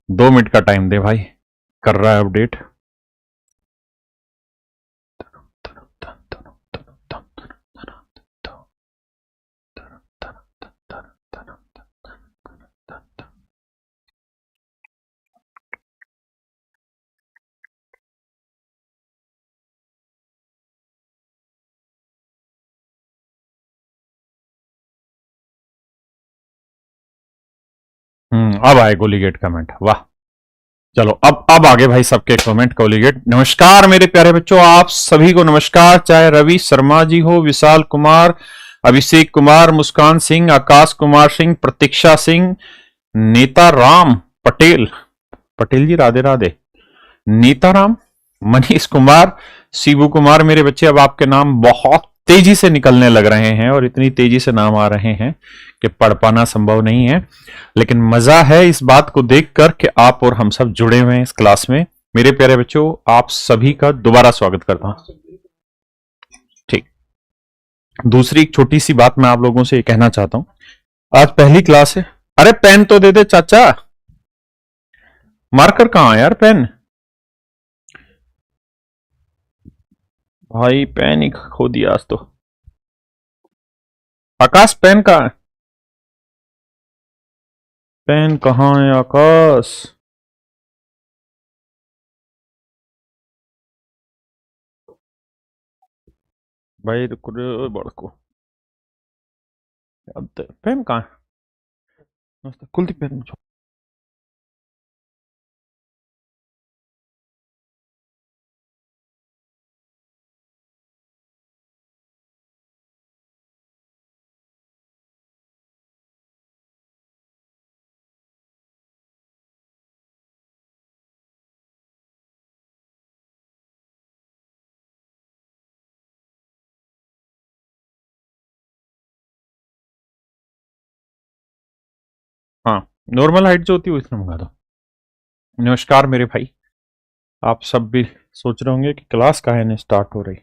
2 minute का time दे भाई, कर रहा है अपडेट। अब आए कोलीगेट कमेंट, वाह। चलो अब आगे भाई सबके कमेंट कोलीगेट। नमस्कार मेरे प्यारे बच्चों, आप सभी को नमस्कार। चाहे रवि शर्मा जी हो, विशाल कुमार, अभिषेक कुमार, मुस्कान सिंह, आकाश कुमार सिंह, प्रतीक्षा सिंह, नेता राम पटेल, पटेल जी राधे राधे, नेता राम, मनीष कुमार, शिबू कुमार, मेरे बच्चे अब आपके नाम बहुत तेजी से निकलने लग रहे हैं और इतनी तेजी से नाम आ रहे हैं कि पढ़ पाना संभव नहीं है, लेकिन मजा है इस बात को देखकर कि आप और हम सब जुड़े हुए हैं इस क्लास में। मेरे प्यारे बच्चों, आप सभी का दोबारा स्वागत करता हूं। ठीक, दूसरी एक छोटी सी बात मैं आप लोगों से ये कहना चाहता हूं, आज पहली क्लास है। अरे पेन तो दे दे चाचा, मार्कर कहां है यार, पेन भाई, पेन ही खो दिया आज तो। आकाश पेन कहां है, पेन कहां है आकाश? भाई रुक रे बड़को, अब पेन कहां है? कुलदीप पेन हाँ, नॉर्मल हाइट जो होती है उसने मंगा दो। नमस्कार मेरे भाई, आप सब भी सोच रहे होंगे कि क्लास काहे नहीं स्टार्ट हो रही।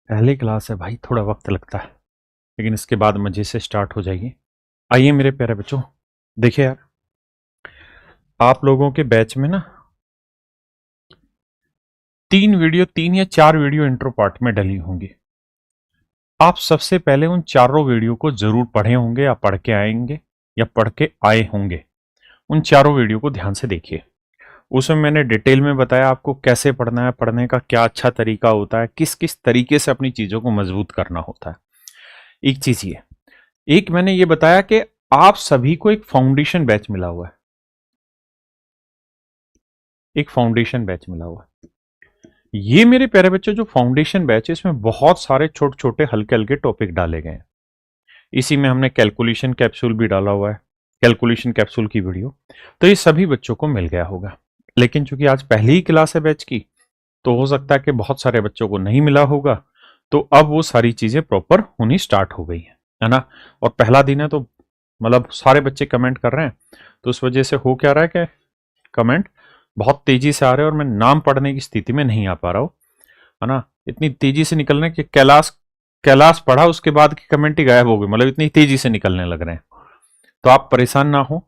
पहली क्लास है भाई, थोड़ा वक्त लगता है, लेकिन इसके बाद मजे से स्टार्ट हो जाएगी। आइए मेरे प्यारे बच्चों, देखिए यार, आप लोगों के बैच में ना 3 या 4 वीडियो इंट्रो पार्ट में डली होंगी। आप सबसे पहले उन चारों वीडियो को जरूर पढ़े होंगे या पढ़ के आएंगे या पढ़ के आए होंगे। उन चारों वीडियो को ध्यान से देखिए। उसमें मैंने डिटेल में बताया आपको कैसे पढ़ना है, पढ़ने का क्या अच्छा तरीका होता है, किस किस तरीके से अपनी चीजों को मजबूत करना होता है। एक चीज ये, एक मैंने ये बताया कि आप सभी को एक फाउंडेशन बैच मिला हुआ है, एक फाउंडेशन बैच मिला हुआ है। ये मेरे प्यारे बच्चों जो फाउंडेशन बैच है, इसमें बहुत सारे छोटे छोटे हल्के हल्के टॉपिक डाले गए हैं। इसी में हमने कैलकुलेशन कैप्सूल भी डाला हुआ है, कैलकुलेशन कैप्सूल की वीडियो, तो ये सभी बच्चों को मिल गया होगा। लेकिन चूंकि आज पहली ही क्लास है बैच की, तो हो सकता है कि बहुत सारे बच्चों को नहीं मिला होगा, तो अब वो सारी चीजें प्रॉपर होनी स्टार्ट हो गई है ना। और पहला दिन है तो मतलब सारे बच्चे कमेंट कर रहे हैं, तो उस वजह से हो क्या रहा है कि कमेंट बहुत तेजी से आ रहे हैं और मैं नाम पढ़ने की स्थिति में नहीं आ पा रहा हूं, है ना। इतनी तेजी से निकल रहे हैं कि कैलाश कैलाश पढ़ा उसके बाद की कमेंट ही गायब हो गई, मतलब इतनी तेजी से निकलने लग रहे हैं। तो आप परेशान ना हो,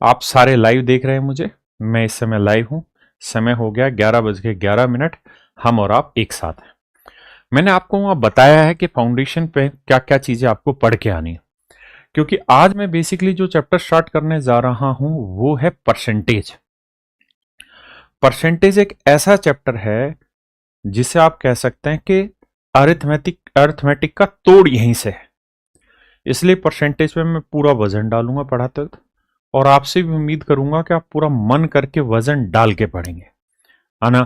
आप सारे लाइव देख रहे हैं मुझे, मैं इस समय लाइव हूं। समय हो गया 11:11, हम और आप एक साथ हैं। मैंने आपको वहां बताया है कि फाउंडेशन पे क्या क्या चीजें आपको पढ़ के आनी है, क्योंकि आज मैं बेसिकली जो चैप्टर स्टार्ट करने जा रहा हूं वो है परसेंटेज। परसेंटेज एक ऐसा चैप्टर है जिसे आप कह सकते हैं कि अरिथमेटिक अरिथमेटिक का तोड़ यहीं से है। इसलिए परसेंटेज पे मैं पूरा वजन डालूंगा पढ़ाते वक्त, और आपसे भी उम्मीद करूंगा कि आप पूरा मन करके वजन डाल के पढ़ेंगे, है ना।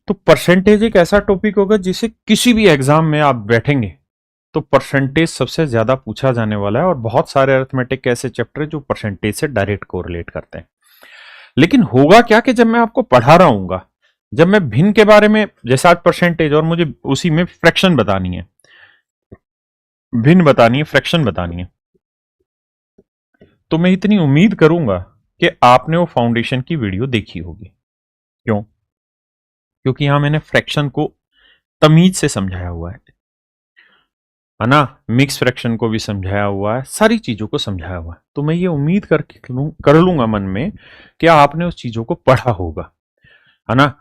तो परसेंटेज एक ऐसा टॉपिक होगा जिसे किसी भी एग्जाम में आप बैठेंगे तो परसेंटेज सबसे ज्यादा पूछा जाने वाला है, और बहुत सारे अरिथमेटिक के ऐसे चैप्टर है जो परसेंटेज से डायरेक्ट कोरिलेट करते हैं। लेकिन होगा क्या कि जब मैं आपको पढ़ा रहा हूंगा, जब मैं भिन्न के बारे में, जैसे आज परसेंटेज और मुझे उसी में फ्रैक्शन बतानी है, भिन्न बतानी है, फ्रैक्शन बतानी है, तो मैं इतनी उम्मीद करूंगा कि आपने वो फाउंडेशन की वीडियो देखी होगी। क्यों? क्योंकि यहां मैंने फ्रैक्शन को तमीज से समझाया हुआ है। है ना, मिक्स फ्रैक्शन को भी समझाया हुआ है, सारी चीजों को समझाया हुआ है। तो मैं ये उम्मीद कर लूंगा मन में कि आपने उस चीजों को पढ़ा होगा, है ना।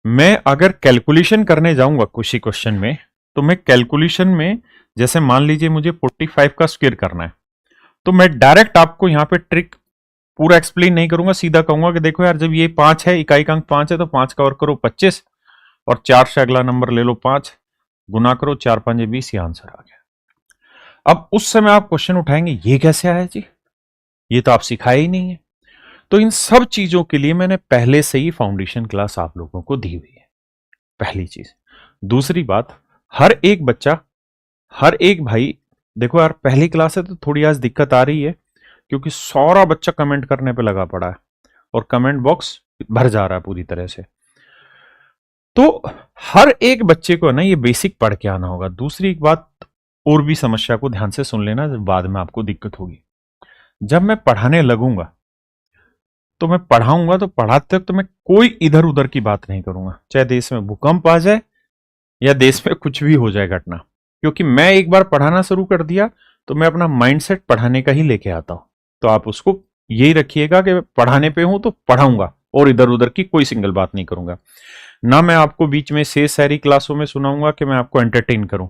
मैं अगर कैलकुलेशन करने जाऊंगा किसी क्वेश्चन में, तो मैं कैलकुलेशन में जैसे मान लीजिए मुझे 45 का स्क्वायर करना है, तो मैं डायरेक्ट आपको यहाँ पे ट्रिक पूरा एक्सप्लेन नहीं करूंगा, सीधा कहूंगा कि देखो यार जब ये 5 है, इकाई का अंक 5 है, तो 5 का वर्ग करो 25 और 4 से अगला नंबर ले लो 5, गुना करो 4 5 20, ये आंसर आ गया। अब उस समय आप क्वेश्चन उठाएंगे ये कैसे आया जी, ये तो आप सिखाए ही नहीं है। तो इन सब चीजों के लिए मैंने पहले से ही फाउंडेशन क्लास आप लोगों को दी हुई है, पहली चीज। दूसरी बात, हर एक बच्चा, हर एक भाई, देखो यार पहली क्लास है तो थोड़ी आज दिक्कत आ रही है, क्योंकि सारा बच्चा कमेंट करने पे लगा पड़ा है और कमेंट बॉक्स भर जा रहा है पूरी तरह से। तो हर एक बच्चे को ना ये बेसिक पढ़ के आना होगा। दूसरी एक बात और भी, समस्या को ध्यान से सुन लेना, बाद में आपको दिक्कत होगी। जब मैं पढ़ाने लगूंगा तो मैं पढ़ाऊंगा, तो पढ़ाते वक्त तो मैं कोई इधर उधर की बात नहीं करूंगा, चाहे देश में भूकंप आ जाए या देश में कुछ भी हो जाए घटना, क्योंकि मैं एक बार पढ़ाना शुरू कर दिया तो मैं अपना माइंडसेट पढ़ाने का ही लेके आता हूं। तो आप उसको यही रखिएगा कि पढ़ाने पे हूं तो पढ़ाऊंगा और इधर उधर की कोई सिंगल बात नहीं करूंगा। ना मैं आपको बीच में से सारी क्लासों में सुनाऊंगा कि मैं आपको एंटरटेन करूं,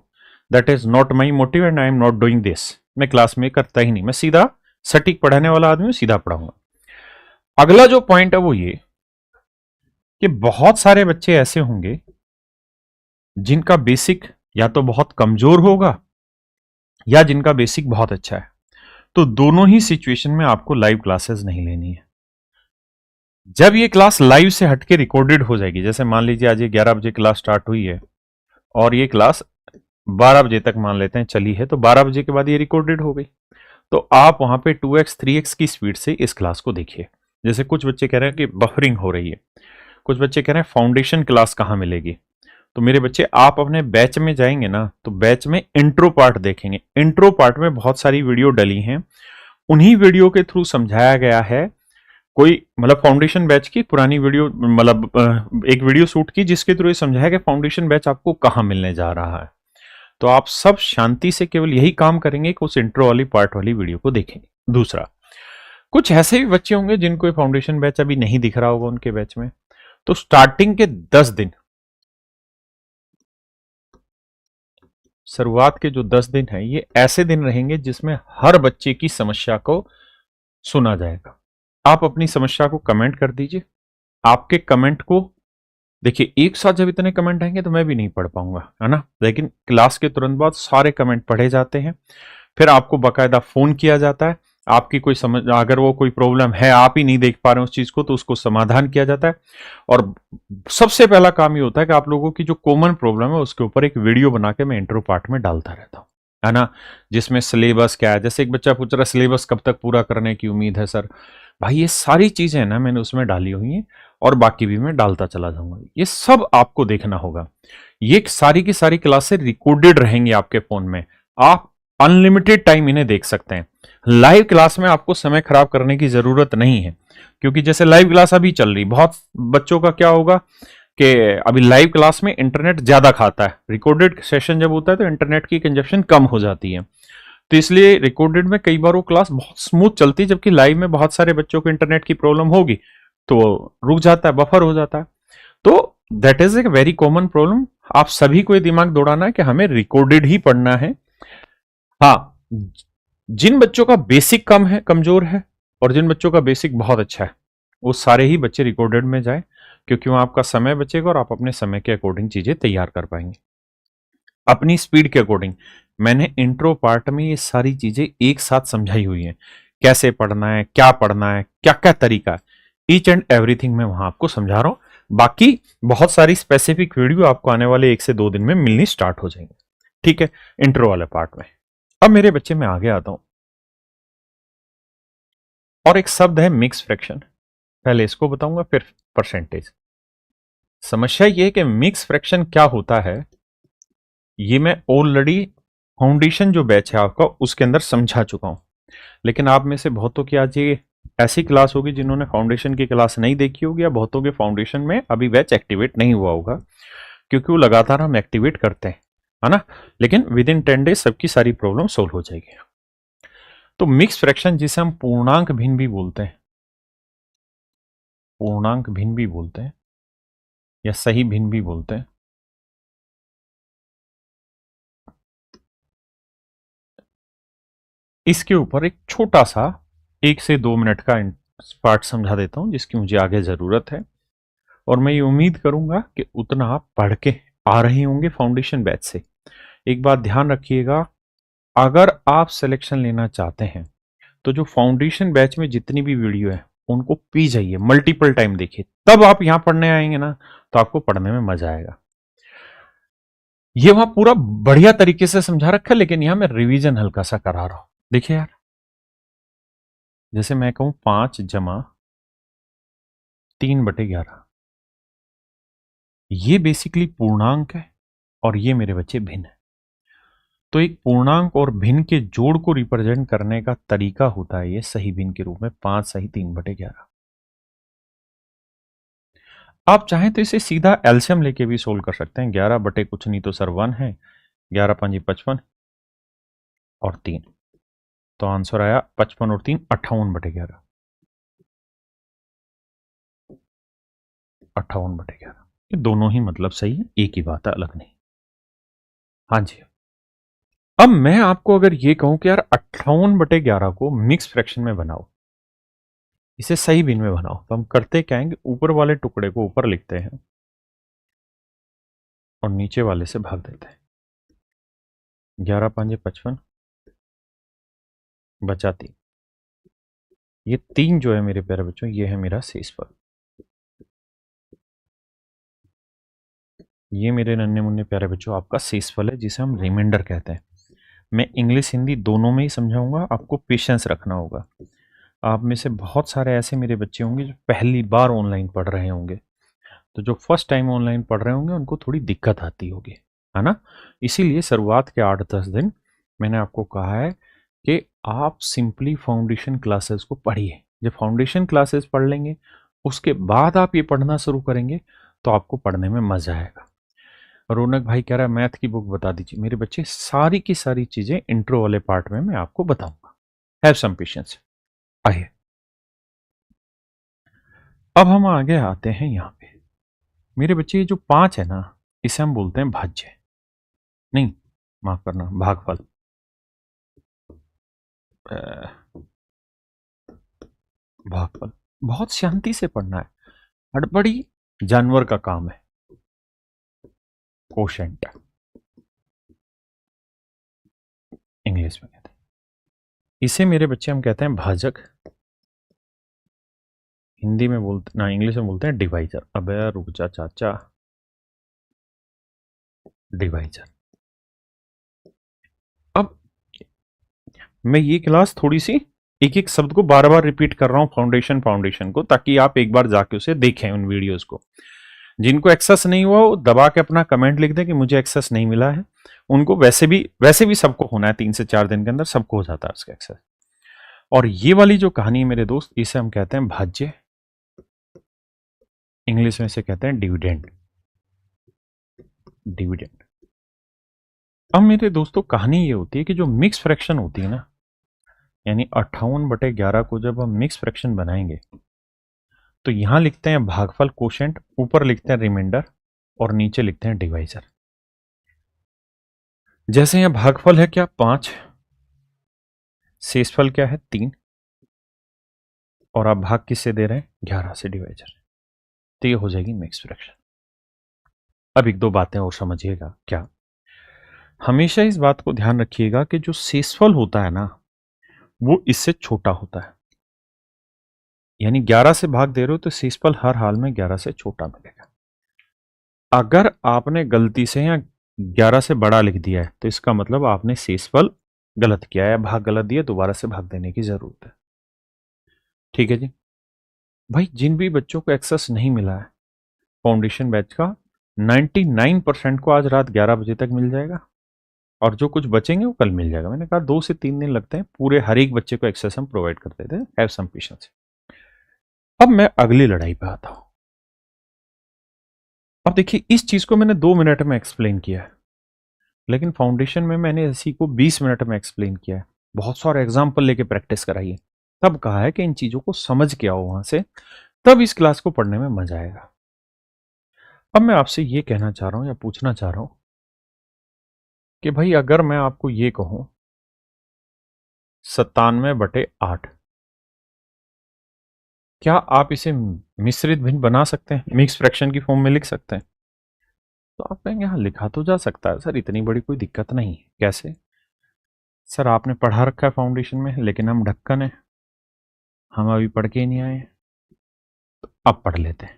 that is not my motive and I am not doing this. मैं क्लास में करता ही नहीं, मैं सीधा सटीक पढ़ाने वाला आदमी, सीधा पढ़ाऊंगा। अगला जो पॉइंट है वो ये कि बहुत सारे बच्चे ऐसे होंगे जिनका बेसिक या तो बहुत कमजोर होगा या जिनका बेसिक बहुत अच्छा है। तो दोनों ही सिचुएशन में आपको लाइव क्लासेस नहीं लेनी है। जब ये क्लास लाइव से हटके रिकॉर्डेड हो जाएगी, जैसे मान लीजिए आज ये 11 बजे क्लास स्टार्ट हुई है और ये क्लास 12 बजे तक मान लेते हैं चली है, तो 12 बजे के बाद ये रिकॉर्डेड हो गई, तो आप वहां पे 2x 3x की स्पीड से इस क्लास को देखिए। जैसे कुछ बच्चे कह रहे हैं कि बफरिंग हो रही है, कुछ बच्चे कह रहे हैं फाउंडेशन क्लास कहाँ मिलेगी। तो मेरे बच्चे, आप अपने बैच में जाएंगे ना, तो बैच में इंट्रो पार्ट देखेंगे। इंट्रो पार्ट में बहुत सारी वीडियो डली हैं, उन्हीं वीडियो के थ्रू समझाया गया है। कोई मतलब फाउंडेशन बैच की पुरानी वीडियो, मतलब एक वीडियो शूट की जिसके थ्रू ये समझाया कि फाउंडेशन बैच आपको कहाँ मिलने जा रहा है। तो आप सब शांति से केवल यही काम करेंगे कि उस इंट्रो वाली पार्ट वाली वीडियो को देखेंगे। दूसरा, कुछ ऐसे भी बच्चे होंगे जिनको फाउंडेशन बैच अभी नहीं दिख रहा होगा उनके बैच में, तो स्टार्टिंग के 10 दिन, शुरुआत के जो 10 दिन है, ये ऐसे दिन रहेंगे जिसमें हर बच्चे की समस्या को सुना जाएगा। आप अपनी समस्या को कमेंट कर दीजिए। आपके कमेंट को देखिए, एक साथ जब इतने कमेंट आएंगे तो मैं भी नहीं पढ़ पाऊंगा, है ना। लेकिन क्लास के तुरंत बाद सारे कमेंट पढ़े जाते हैं, फिर आपको बाकायदा फोन किया जाता है। आपकी कोई समझ, अगर वो कोई प्रॉब्लम है आप ही नहीं देख पा रहे हैं उस चीज को, तो उसको समाधान किया जाता है। और सबसे पहला काम ये होता है कि आप लोगों की जो कॉमन प्रॉब्लम है उसके ऊपर एक वीडियो बना के मैं इंट्रो पार्ट में डालता रहता हूँ, है ना। जिसमें सिलेबस क्या है, जैसे एक बच्चा पूछ रहा है सिलेबस कब तक पूरा करने की उम्मीद है सर, भाई ये सारी चीजें ना मैंने उसमें डाली हुई हैं और बाकी भी मैं डालता चला जाऊंगा। ये सब आपको देखना होगा। ये सारी की सारी क्लासें रिकॉर्डेड रहेंगी आपके फोन में, आप अनलिमिटेड टाइम इन्हें देख सकते हैं। लाइव क्लास में आपको समय खराब करने की जरूरत नहीं है, क्योंकि जैसे लाइव क्लास अभी चल रही, बहुत बच्चों का क्या होगा कि अभी लाइव क्लास में इंटरनेट ज्यादा खाता है, रिकॉर्डेड सेशन जब होता है तो इंटरनेट की कंजप्शन कम हो जाती है। तो इसलिए रिकॉर्डेड में कई बार वो क्लास बहुत स्मूथ चलती है, जबकि लाइव में बहुत सारे बच्चों को इंटरनेट की प्रॉब्लम होगी तो रुक जाता है, बफर हो जाता है। तो that is a very common problem. आप सभी को ये दिमाग दौड़ाना है कि हमें रिकॉर्डेड ही पढ़ना है। हाँ, जिन बच्चों का बेसिक कम है, कमजोर है, और जिन बच्चों का बेसिक बहुत अच्छा है, वो सारे ही बच्चे रिकॉर्डेड में जाए, क्योंकि वहां आपका समय बचेगा और आप अपने समय के अकॉर्डिंग चीजें तैयार कर पाएंगे, अपनी स्पीड के अकॉर्डिंग। मैंने इंट्रो पार्ट में ये सारी चीजें एक साथ समझाई हुई हैं, कैसे पढ़ना है, क्या पढ़ना है, क्या क्या तरीका है, ईच एंड एवरीथिंग मैं वहां आपको समझा रहा हूं। बाकी बहुत सारी स्पेसिफिक वीडियो आपको आने वाले 1 से 2 दिन में मिलनी स्टार्ट हो जाएंगे, ठीक है, इंट्रो वाले पार्ट में। अब मेरे बच्चे में आगे आता हूं, और एक शब्द है मिक्स फ्रैक्शन। पहले इसको बताऊंगा फिर परसेंटेज। समस्या यह है कि मिक्स फ्रैक्शन क्या होता है, ये मैं ऑलरेडी फाउंडेशन जो बैच है आपका उसके अंदर समझा चुका हूं। लेकिन आप में से बहुतों की आज ये ऐसी क्लास होगी जिन्होंने फाउंडेशन की क्लास नहीं देखी होगी, या बहुतों के फाउंडेशन में अभी बैच एक्टिवेट नहीं हुआ होगा, क्योंकि वो लगातार हम एक्टिवेट करते हैं। है ना, लेकिन विद इन 10 डेज सबकी सारी प्रॉब्लम सोल्व हो जाएगी। तो मिक्स फ्रैक्शन जिसे हम पूर्णांक भिन्न भी बोलते हैं, पूर्णांक भिन्न भी बोलते हैं या सही भिन्न भी बोलते हैं, इसके ऊपर एक छोटा सा 1 से 2 मिनट का पार्ट समझा देता हूं जिसकी मुझे आगे जरूरत है, और मैं ये उम्मीद करूंगा कि उतना आप पढ़ के आ रहे होंगे फाउंडेशन बैच से। एक बात ध्यान रखिएगा, अगर आप सिलेक्शन लेना चाहते हैं तो जो फाउंडेशन बैच में जितनी भी वीडियो है उनको पी जाइए, मल्टीपल टाइम देखिए, तब आप यहां पढ़ने आएंगे ना तो आपको पढ़ने में मजा आएगा। ये वहां पूरा बढ़िया तरीके से समझा रखा है, लेकिन यहां मैं रिवीजन हल्का सा करा रहा हूं। देखिए यार, जैसे मैं कहूं 5 जमा 3/11, ये बेसिकली पूर्णांक है और ये मेरे बच्चे भिन्न है। तो एक पूर्णांक और भिन्न के जोड़ को रिप्रेजेंट करने का तरीका होता है ये सही भिन्न के रूप में 5 सही 3/11। आप चाहें तो इसे सीधा एलसीएम लेके भी सोल्व कर सकते हैं। 11 बटे कुछ नहीं तो सर 1 है, 11 5 55 और 3, तो आंसर आया 55 और 3 58/11, 58/11। ये दोनों ही मतलब सही है, एक ही बात है, अलग नहीं। हाँ जी, अब मैं आपको अगर ये कहूं कि यार 58/11 को मिक्स फ्रैक्शन में बनाओ, इसे सही भिन्न में बनाओ, तो हम करते क्या है, ऊपर वाले टुकड़े को ऊपर लिखते हैं और नीचे वाले से भाग देते हैं। 11 5 55 बचा 3, ये 3 जो है मेरे प्यारे बच्चों, ये है मेरा शेषफल। ये मेरे नन्हे मुन्ने प्यारे बच्चों आपका शेषफल है, जिसे हम रिमाइंडर कहते हैं। मैं इंग्लिश हिंदी दोनों में ही समझाऊंगा, आपको पेशेंस रखना होगा। आप में से बहुत सारे ऐसे मेरे बच्चे होंगे जो पहली बार ऑनलाइन पढ़ रहे होंगे, तो जो फर्स्ट टाइम ऑनलाइन पढ़ रहे होंगे उनको थोड़ी दिक्कत आती होगी, है ना। इसीलिए शुरुआत के 8-10 दिन मैंने आपको कहा है कि आप सिंपली फाउंडेशन क्लासेस को पढ़िए। जब फाउंडेशन क्लासेस पढ़ लेंगे उसके बाद आप ये पढ़ना शुरू करेंगे तो आपको पढ़ने में मजा आएगा। रौनक भाई कह रहा है मैथ की बुक बता दीजिए। मेरे बच्चे सारी की सारी चीजें इंट्रो वाले पार्ट में मैं आपको बताऊंगा। Have some patience. आइए अब हम आगे आते हैं यहाँ पे। मेरे बच्चे ये जो 5 है ना, इसे हम बोलते हैं भाज्य, नहीं माफ करना भागफल। भागफल बहुत शांति से पढ़ना है, हड़बड़ी जानवर का काम है। कोशेंट इंग्लिश में कहते हैं, इसे मेरे बच्चे हम कहते हैं भाजक। हिंदी में बोलते ना, इंग्लिश में बोलते हैं डिवाइजर। अबे रुक जा चाचा, डिवाइजर। अब मैं ये क्लास थोड़ी सी एक एक शब्द को बार बार रिपीट कर रहा हूं फाउंडेशन को, ताकि आप एक बार जाके उसे देखें उन वीडियोस को। जिनको एक्सेस नहीं हुआ वो दबा के अपना कमेंट लिख दें कि मुझे एक्सेस नहीं मिला है। उनको वैसे भी सबको होना है, 3 से 4 दिन के अंदर सबको हो जाता है उसका एक्सेस। और ये वाली जो कहानी है मेरे दोस्त, इसे हम कहते हैं भाज्य, इंग्लिश में इसे कहते हैं डिविडेंड। डिविडेंड। अब मेरे दोस्तों कहानी ये होती है कि जो मिक्स फ्रैक्शन होती है ना, यानी 58/11 को जब हम मिक्स फ्रैक्शन बनाएंगे तो यहां लिखते हैं भागफल कोशेंट, ऊपर लिखते हैं रिमाइंडर और नीचे लिखते हैं डिवाइजर। जैसे यहां भागफल है क्या 5, शेषफल क्या है 3, और आप भाग किससे दे रहे हैं 11 से डिवाइजर, तो ये हो जाएगी मिक्स फ्रैक्शन। अब एक दो बातें और समझिएगा। क्या, हमेशा इस बात को ध्यान रखिएगा कि जो शेषफल होता है ना वो इससे छोटा होता है, यानी 11 से भाग दे रहे हो तो शेषफल हर हाल में 11 से छोटा मिलेगा। अगर आपने गलती से या 11 से बड़ा लिख दिया है तो इसका मतलब आपने शेषफल गलत किया है, भाग गलत दिया, दोबारा से भाग देने की जरूरत है। ठीक है जी भाई। जिन भी बच्चों को एक्सेस नहीं मिला है फाउंडेशन बैच का, 99% को आज रात 11 बजे तक मिल जाएगा, और जो कुछ बचेंगे वो कल मिल जाएगा। मैंने कहा 2 से 3 दिन लगते हैं, पूरे हर एक बच्चे को एक्सेस हम प्रोवाइड करते थे। Have some patience. अब मैं अगली लड़ाई पे आता हूं। अब देखिए इस चीज को मैंने 2 मिनट में एक्सप्लेन किया है, लेकिन फाउंडेशन में मैंने इसी को 20 मिनट में एक्सप्लेन किया है, बहुत सारे एग्जाम्पल लेके प्रैक्टिस कराइए, तब कहा है कि इन चीजों को समझ के आओ वहां से, तब इस क्लास को पढ़ने में मजा आएगा। अब मैं आपसे ये कहना चाह रहा हूं या पूछना चाह रहा हूं कि भाई अगर मैं आपको ये कहूं 97/8, क्या आप इसे मिश्रित भिन्न बना सकते हैं, मिक्स फ्रैक्शन की फॉर्म में लिख सकते हैं? तो आप कहेंगे हाँ लिखा तो जा सकता है सर, इतनी बड़ी कोई दिक्कत नहीं है। कैसे? सर आपने पढ़ा रखा है फाउंडेशन में, लेकिन हम ढक्कन है, हम अभी पढ़ के ही नहीं आए, तो अब पढ़ लेते हैं।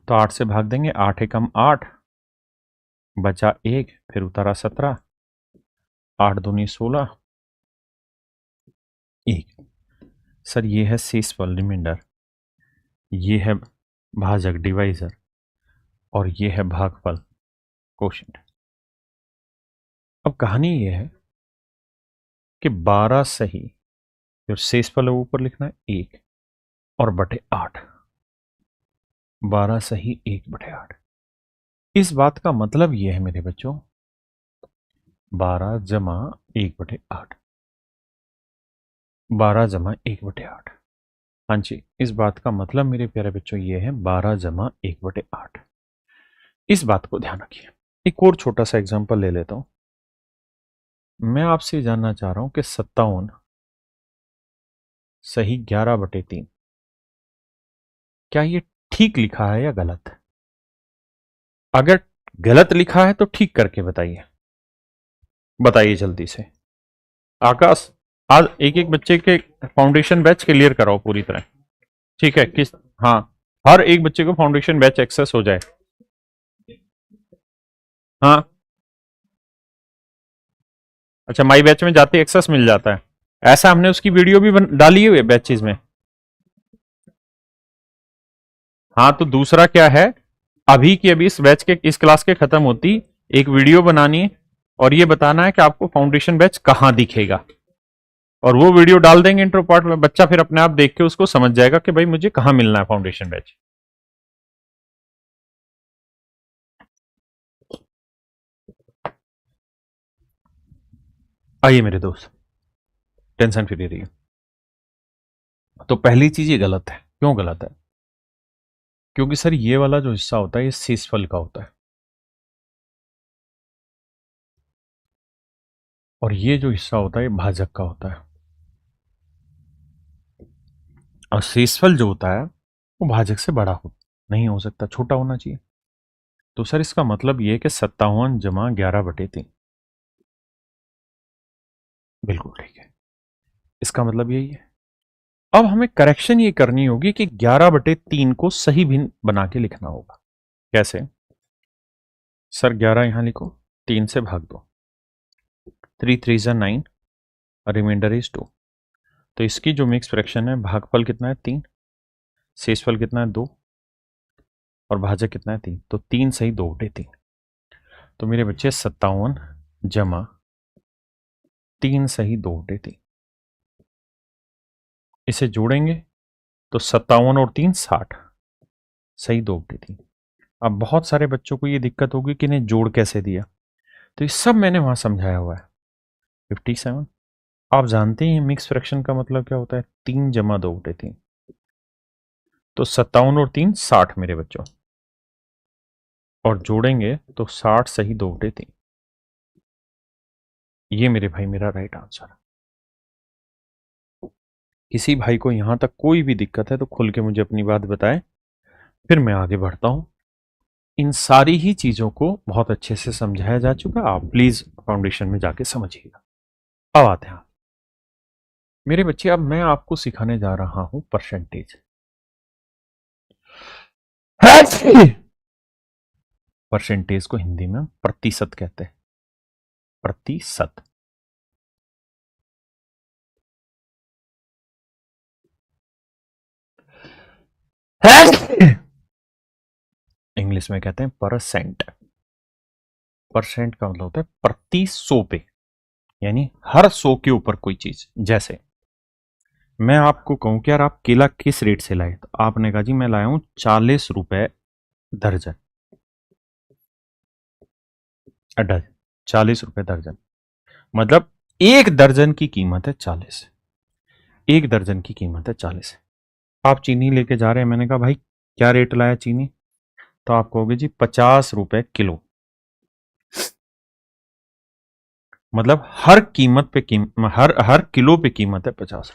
तो 8 से भाग देंगे, 8 एकम 8, बचा 1, फिर उतारा 17, 8 दूनी 16, 1। सर ये है शेषफल रिमाइंडर, ये है भाजक डिवाइजर, और ये है भागफल कोशेंट। अब कहानी ये है कि 12 सही, फिर शेषफल ऊपर लिखना है 1 और बटे 8, 12 सही 1/8। इस बात का मतलब यह है मेरे बच्चों 12 जमा 1/8, 12 जमा 1/8। हाँ जी, इस बात का मतलब मेरे प्यारे बच्चों ये है 12 जमा 1/8। इस बात को ध्यान रखिए। एक और छोटा सा एग्जांपल ले लेता हूं। मैं आपसे जानना चाह रहा हूं कि 57 सही 11/3, क्या ये ठीक लिखा है या गलत? अगर गलत लिखा है तो ठीक करके बताइए, बताइए जल्दी से। आकाश, आज एक एक बच्चे के फाउंडेशन बैच क्लियर कराओ पूरी तरह, ठीक है? किस, हाँ, हर एक बच्चे को फाउंडेशन बैच एक्सेस हो जाए। हाँ, अच्छा, माई बैच में जाते एक्सेस मिल जाता है, ऐसा हमने उसकी वीडियो भी डाली हुई है बैचेज में। हाँ, तो दूसरा क्या है, अभी की अभी इस बैच के, इस क्लास के खत्म होती एक वीडियो बनानी है और ये बताना है कि आपको फाउंडेशन बैच कहां दिखेगा, और वो वीडियो डाल देंगे इंट्रो पार्ट में, बच्चा फिर अपने आप देख के उसको समझ जाएगा कि भाई मुझे कहां मिलना है फाउंडेशन बैच। आइए मेरे दोस्त, टेंशन फ्री रहिए। तो पहली चीज ये गलत है। क्यों गलत है? क्योंकि सर ये वाला जो हिस्सा होता है ये शेषफल का होता है, और ये जो हिस्सा होता है ये भाजक का होता है, और शेषफल जो होता है वो भाजक से बड़ा हो नहीं हो सकता, छोटा होना चाहिए। तो सर इसका मतलब ये है कि 57 जमा 11/3, बिल्कुल ठीक है, इसका मतलब यही है। अब हमें करेक्शन ये करनी होगी कि 11/3 को सही भिन्न बना के लिखना होगा। कैसे? सर 11 यहां लिखो, 3 से भाग दो, 3 3 9, रिमाइंडर इज 2। तो इसकी जो मिक्स फ्रैक्शन है, भागफल कितना है 3, शेषफल कितना है 2, और भाजक कितना है 3, तो 3 सही 2/3। तो मेरे बच्चे 57 जमा 3 सही 2/3, इसे जोड़ेंगे तो 57 और 3 60 सही 2/3। अब बहुत सारे बच्चों को ये दिक्कत होगी कि इन्हें जोड़ कैसे दिया, तो ये सब मैंने वहां समझाया हुआ है। 57, आप जानते हैं मिक्स फ्रैक्शन का मतलब क्या होता है, 3 जमा 2/3, तो 57 और 3 60 मेरे बच्चों, और जोड़ेंगे तो 60 सही 2/3। ये मेरे भाई मेरा राइट आंसर। किसी भाई को यहां तक कोई भी दिक्कत है तो खुल के मुझे अपनी बात बताएं, फिर मैं आगे बढ़ता हूं। इन सारी ही चीजों को बहुत अच्छे से समझाया जा चुका, आप प्लीज फाउंडेशन में जाके समझिएगा। अब आते हैं मेरे बच्चे, अब मैं आपको सिखाने जा रहा हूं परसेंटेज। परसेंटेज को हिंदी में प्रतिशत कहते हैं, प्रतिशत। इंग्लिश में कहते हैं परसेंट। परसेंट का मतलब होता है प्रति 100 पे, यानी हर 100 के ऊपर कोई चीज। जैसे मैं आपको कहूं कि यार आप केला किस रेट से लाए, तो आपने कहा जी मैं लाया हूं 40 रुपए दर्जन, डजन। ₹40 दर्जन। मतलब एक दर्जन की कीमत है 40। एक दर्जन की कीमत है 40। आप चीनी लेके जा रहे हैं, मैंने कहा भाई क्या रेट लाया चीनी, तो आप कहोगे जी ₹50 किलो। मतलब हर कीमत पे हर किलो पे कीमत है 50।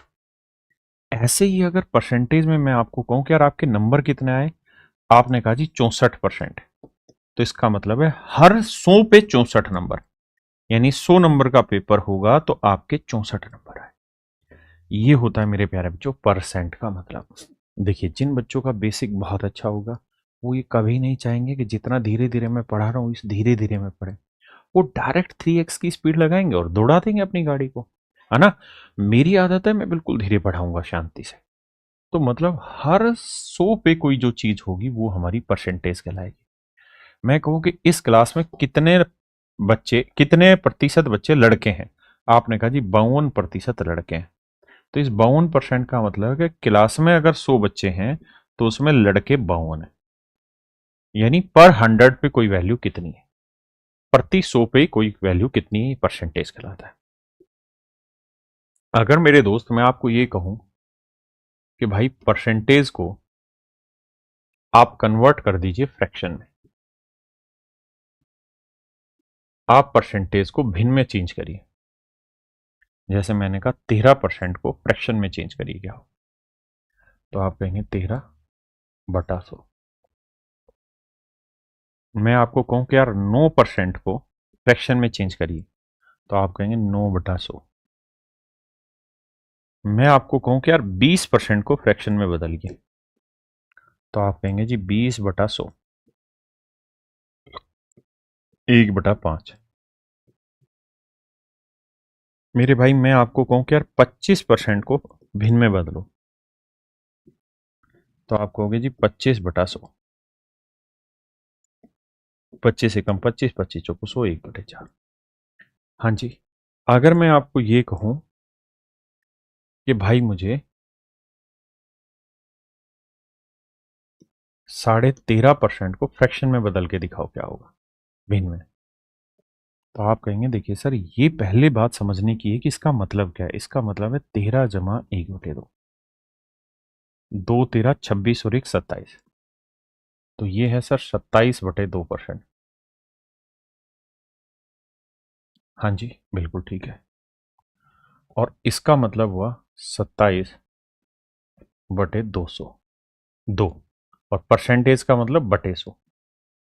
ऐसे ही अगर परसेंटेज में मैं आपको कहूं कि यार आपके नंबर कितने आए, आपने कहा जी 64%, तो इसका मतलब है हर 100 पे 64 नंबर, यानी 100 नंबर का पेपर होगा तो आपके 64 नंबर आए। ये होता है मेरे प्यारे बच्चों परसेंट का मतलब। देखिए जिन बच्चों का बेसिक बहुत अच्छा होगा वो ये कभी नहीं चाहेंगे कि जितना धीरे धीरे मैं पढ़ा रहा हूँ इस धीरे धीरे में पढ़े, वो डायरेक्ट 3x की स्पीड लगाएंगे और दौड़ा देंगे अपनी गाड़ी को, है ना। मेरी आदत है मैं बिल्कुल धीरे पढ़ाऊंगा शांति से। तो मतलब हर 100 पे कोई जो चीज होगी वो हमारी परसेंटेज कहलाएगी। मैं कहूँ कि इस क्लास में कितने प्रतिशत बच्चे लड़के हैं, आपने कहा जी 52% लड़के हैं। तो इस 52% का मतलब है कि क्लास में अगर 100 बच्चे हैं तो उसमें लड़के 52 है, यानी पर 100 पे कोई वैल्यू कितनी है, प्रति 100 पे कोई वैल्यू कितनी है, परसेंटेज कहलाता है। अगर मेरे दोस्त मैं आपको ये कहूं कि भाई परसेंटेज को आप कन्वर्ट कर दीजिए फ्रैक्शन में, आप परसेंटेज को भिन्न में चेंज करिए, जैसे मैंने कहा 13% को फ्रैक्शन में चेंज करिए क्या हो, तो आप कहेंगे 13/100। मैं आपको कहूं कि यार 9% को फ्रैक्शन में चेंज करिए, तो आप कहेंगे 9/100। मैं आपको कहूं कि यार 20% को फ्रैक्शन में बदलिए, तो आप कहेंगे जी 20/100, 1/5। मेरे भाई मैं आपको कहूं कि यार 25% को भिन्न में बदलो, तो आप कहोगे जी 25/100। 25 से कम 25, 25 चौको 100, 1/4। हाँ जी। अगर मैं आपको ये कहूं कि भाई मुझे 13.5% को फ्रैक्शन में बदल के दिखाओ क्या होगा भिन्न में, तो आप कहेंगे देखिए सर ये पहले बात समझने की है कि इसका मतलब क्या है। इसका मतलब है 13 जमा 1/2, 2 13 26 और 1 27, तो ये है सर 27/2%। हाँ जी बिल्कुल ठीक है। और इसका मतलब हुआ 27/200, 2, और परसेंटेज का मतलब बटे 100,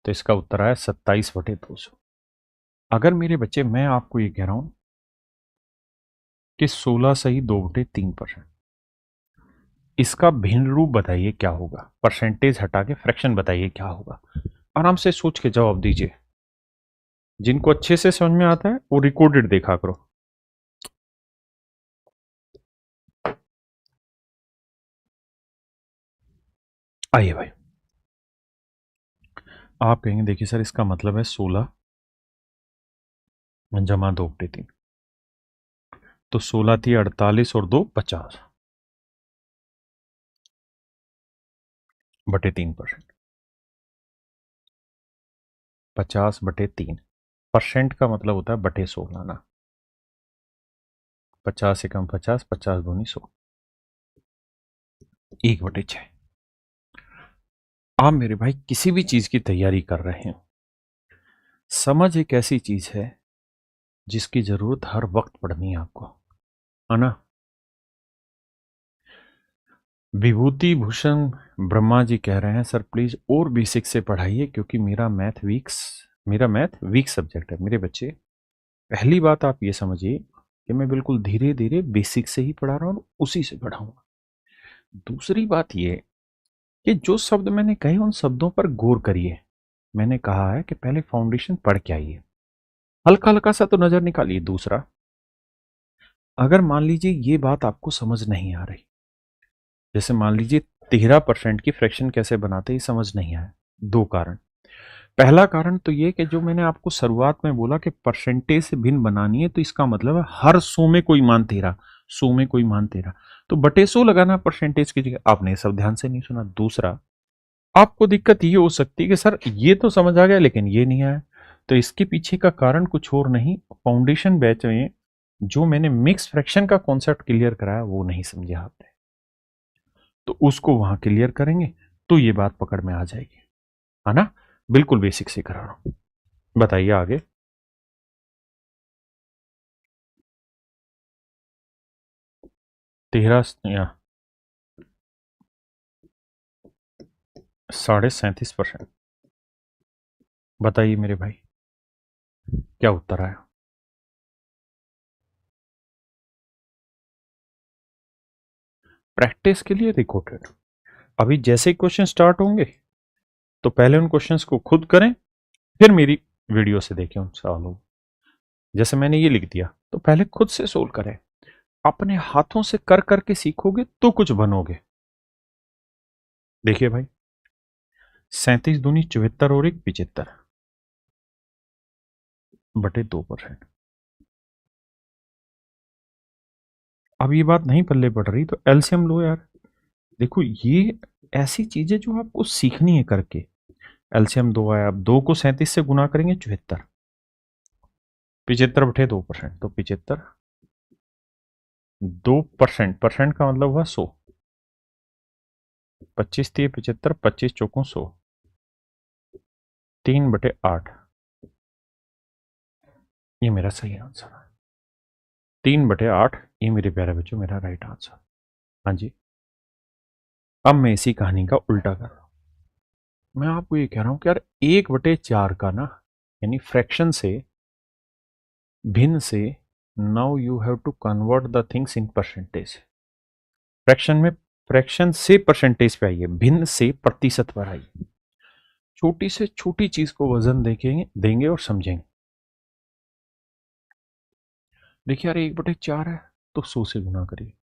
तो इसका उत्तर आया 27/200। अगर मेरे बच्चे मैं आपको ये कह रहा हूं कि 16 सही 2/3%, इसका भिन्न रूप बताइए क्या होगा, परसेंटेज हटा के फ्रैक्शन बताइए क्या होगा। आराम से सोच के जवाब दीजिए। जिनको अच्छे से समझ में आता है वो रिकॉर्डेड देखा करो। आइए भाई, आप कहेंगे देखिए सर इसका मतलब है 16 जमा 2/3, तो 16 थी 48 और 2 50 बटे 3%। 50/3 परसेंट का मतलब होता है बटे 100 लाना। 50 से कम 50, 50 दूनी 100, 1/6। आप मेरे भाई किसी भी चीज की तैयारी कर रहे हैं, समझ एक ऐसी चीज है जिसकी जरूरत हर वक्त पड़नी है आपको, है ना। विभूति भूषण ब्रह्मा जी कह रहे हैं सर प्लीज और बेसिक से पढ़ाइए क्योंकि मेरा मैथ वीक सब्जेक्ट है। मेरे बच्चे पहली बात आप ये समझिए कि मैं बिल्कुल धीरे धीरे बेसिक से ही पढ़ा रहा हूँ, उसी से पढ़ाऊंगा। दूसरी बात ये कि जो शब्द मैंने कहे उन शब्दों पर गौर करिए। मैंने कहा है कि पहले फाउंडेशन पढ़ के आइए, हल्का हल्का सा तो नजर निकालिए। दूसरा, अगर मान लीजिए ये बात आपको समझ नहीं आ रही, जैसे मान लीजिए 13% की फ्रैक्शन कैसे बनाते ये समझ नहीं आया, दो कारण। पहला कारण तो ये कि जो मैंने आपको शुरुआत में बोला कि परसेंटेज से भिन्न बनानी है, तो इसका मतलब है हर 100 में कोई मान 13, 100 में कोई मान 13, तो बटे 100 लगाना परसेंटेज की जगह। आपने सब ध्यान से नहीं सुना। दूसरा, आपको दिक्कत ये हो सकती है कि सर ये तो समझ आ गया लेकिन ये नहीं आया, तो इसके पीछे का कारण कुछ और नहीं, फाउंडेशन बैच में जो मैंने मिक्स फ्रैक्शन का कॉन्सेप्ट क्लियर कराया वो नहीं समझे आपने, तो उसको वहां क्लियर करेंगे तो ये बात पकड़ में आ जाएगी, है ना। बिल्कुल बेसिक से करा रहा हूं। बताइए आगे। 13 37.5%। बताइए मेरे भाई क्या उत्तर आया। प्रैक्टिस के लिए रिकॉर्डेड। अभी जैसे ही क्वेश्चन स्टार्ट होंगे तो पहले उन क्वेश्चंस को खुद करें, फिर मेरी वीडियो से देखें उन सवालों। जैसे मैंने ये लिख दिया तो पहले खुद से सोल्व करें, अपने हाथों से कर करके सीखोगे तो कुछ बनोगे। देखिए भाई 37 दूनी 74 और 1 75 बटे 2%। अब ये बात नहीं पल्ले पड़ रही तो एलसीएम लो यार। देखो ये ऐसी चीजें जो आपको सीखनी है करके। एलसीएम 2 आया, अब 2 को 37 से गुना करेंगे 74, 75 बटे 2%, तो 75 2%, परसेंट का मतलब हुआ 100, 25 थी 75, 25 चौकों 100, 3/8। ये मेरा सही आंसर है, 3/8। ये मेरे प्यारे बच्चों मेरा राइट आंसर। हाँ जी। अब मैं इसी कहानी का उल्टा कर रहा हूं। मैं आपको ये कह रहा हूं कि यार 1/4 का ना, यानी फ्रैक्शन से, भिन्न से, now you have to convert the things in percentage. Fraction में फ्रैक्शन से परसेंटेज पे आइए, भिन्न से प्रतिशत पर आइए। छोटी से छोटी चीज को वजन देखेंगे, देंगे और समझेंगे। देखिए यार 1/4 है तो 100 से गुना करिए,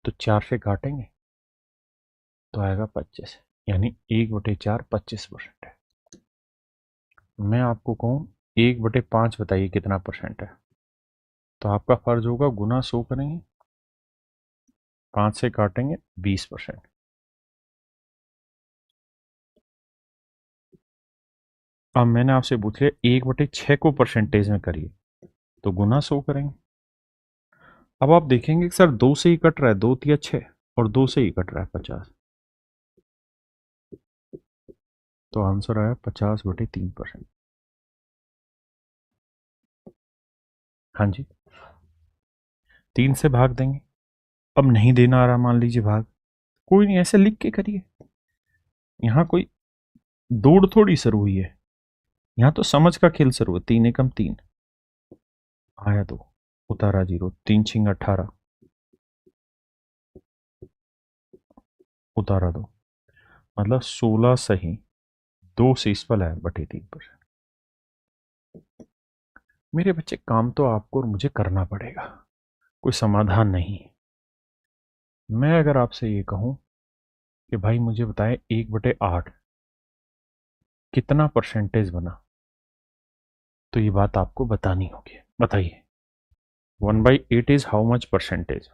तो 4 से काटेंगे तो आएगा 25, यानी 1/4 25% है। मैं आपको कहूं 1/5 बताइए कितना परसेंट है, तो आपका फर्ज होगा गुना 100 करेंगे, 5 से काटेंगे 20%। अब मैंने आपसे पूछ लिया 1/6 को परसेंटेज में करिए, तो गुना 100 करेंगे। अब आप देखेंगे कि सर 2 से ही कट रहा है, 2 तिया 6 और 2 से ही कट रहा है 50, तो आंसर आया 50/3%। हाँ जी, 3 से भाग देंगे। अब नहीं देना आ रहा मान लीजिए भाग, कोई नहीं, ऐसे लिख के करिए। यहां कोई दौड़ थोड़ी शुरू हुई है, यहां तो समझ का खेल शुरू है। 3 एकम 3 आया, 2 उतारा 0, 3 छिंग 18 उतारा 2, मतलब 16 सही, 2 से इस पर आया बटे 3%। मेरे बच्चे काम तो आपको और मुझे करना पड़ेगा, कोई समाधान नहीं। मैं अगर आपसे ये कहूं कि भाई मुझे बताएं 1/8 कितना परसेंटेज बना, तो ये बात आपको बतानी होगी। बताइए 1/8 इज हाउ मच परसेंटेज।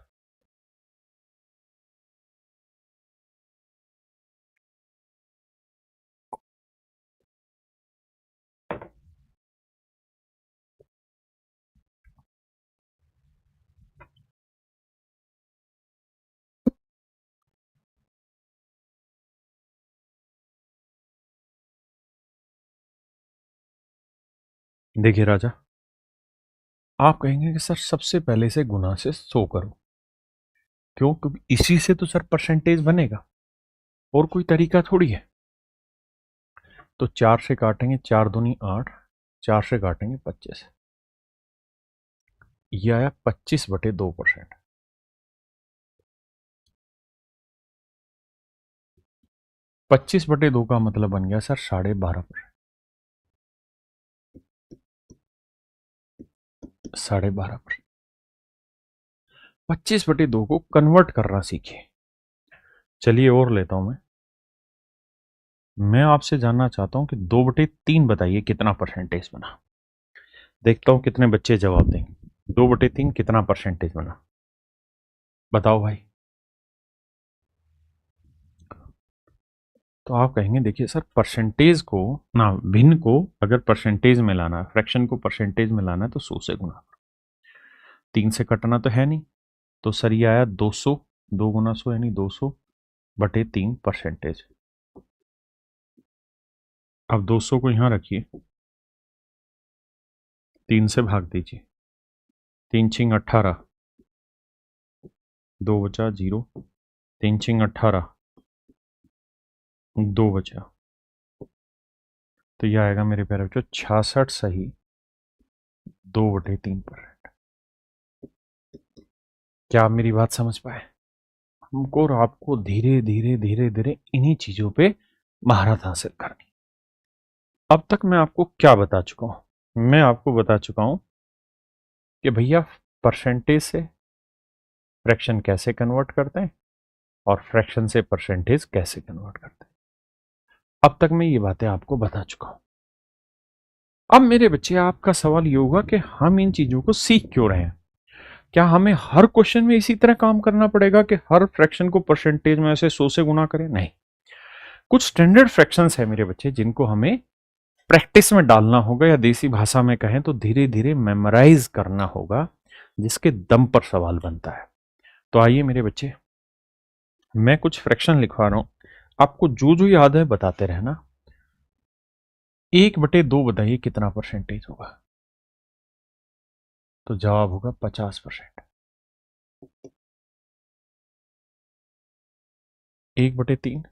देखिए राजा, आप कहेंगे कि सर सबसे पहले से गुना से 100 करो, क्यों? क्योंकि इसी से तो सर परसेंटेज बनेगा, और कोई तरीका थोड़ी है। तो 4 से काटेंगे, 4 दूनी 8, 4 से काटेंगे 25, ये आया 25/2%। 25/2 का मतलब बन गया सर 12.5%। 12.5%। 25/2 को कन्वर्ट करना सीखिए। चलिए और लेता हूं मैं आपसे जानना चाहता हूं कि 2/3 बताइए कितना परसेंटेज बना। देखता हूं कितने बच्चे जवाब देंगे। 2/3 कितना परसेंटेज बना, बताओ भाई। तो आप कहेंगे देखिए सर परसेंटेज को ना, भिन्न को अगर परसेंटेज में लाना है, फ्रैक्शन को परसेंटेज में लाना है तो 100 से गुना करो। 3 से कटना तो है नहीं, तो सर ये आया 200, 2 गुना 100 यानी 200/3%। अब 200 को यहां रखिए, 3 से भाग दीजिए, 3 छिंग 18, 2 बचा 0, 3 छिंग 18, 2 बचा, तो यह आएगा मेरे प्यारे बच्चों 66 सही 2/3%। क्या आप मेरी बात समझ पाए? हमको और आपको धीरे धीरे धीरे धीरे इन्हीं चीजों पे महारत हासिल करनी। अब तक मैं आपको क्या बता चुका हूं? मैं आपको बता चुका हूं कि भैया परसेंटेज से फ्रैक्शन कैसे कन्वर्ट करते हैं और फ्रैक्शन से परसेंटेज कैसे कन्वर्ट करते हैं। अब तक मैं ये बातें आपको बता चुका हूं। अब मेरे बच्चे आपका सवाल ये होगा कि हम इन चीजों को सीख क्यों रहे हैं? क्या हमें हर क्वेश्चन में इसी तरह काम करना पड़ेगा कि हर फ्रैक्शन को परसेंटेज में ऐसे 100 से गुना करें? नहीं, कुछ स्टैंडर्ड फ्रैक्शंस है मेरे बच्चे जिनको हमें प्रैक्टिस में डालना होगा, या देसी भाषा में कहें तो धीरे धीरे मेमोराइज करना होगा, जिसके दम पर सवाल बनता है। तो आइए मेरे बच्चे, मैं कुछ फ्रैक्शन लिखवा रहा हूं, आपको जो जो याद है बताते रहना। 1/2 बताइए कितना परसेंटेज होगा? तो जवाब होगा 50%। 1/3,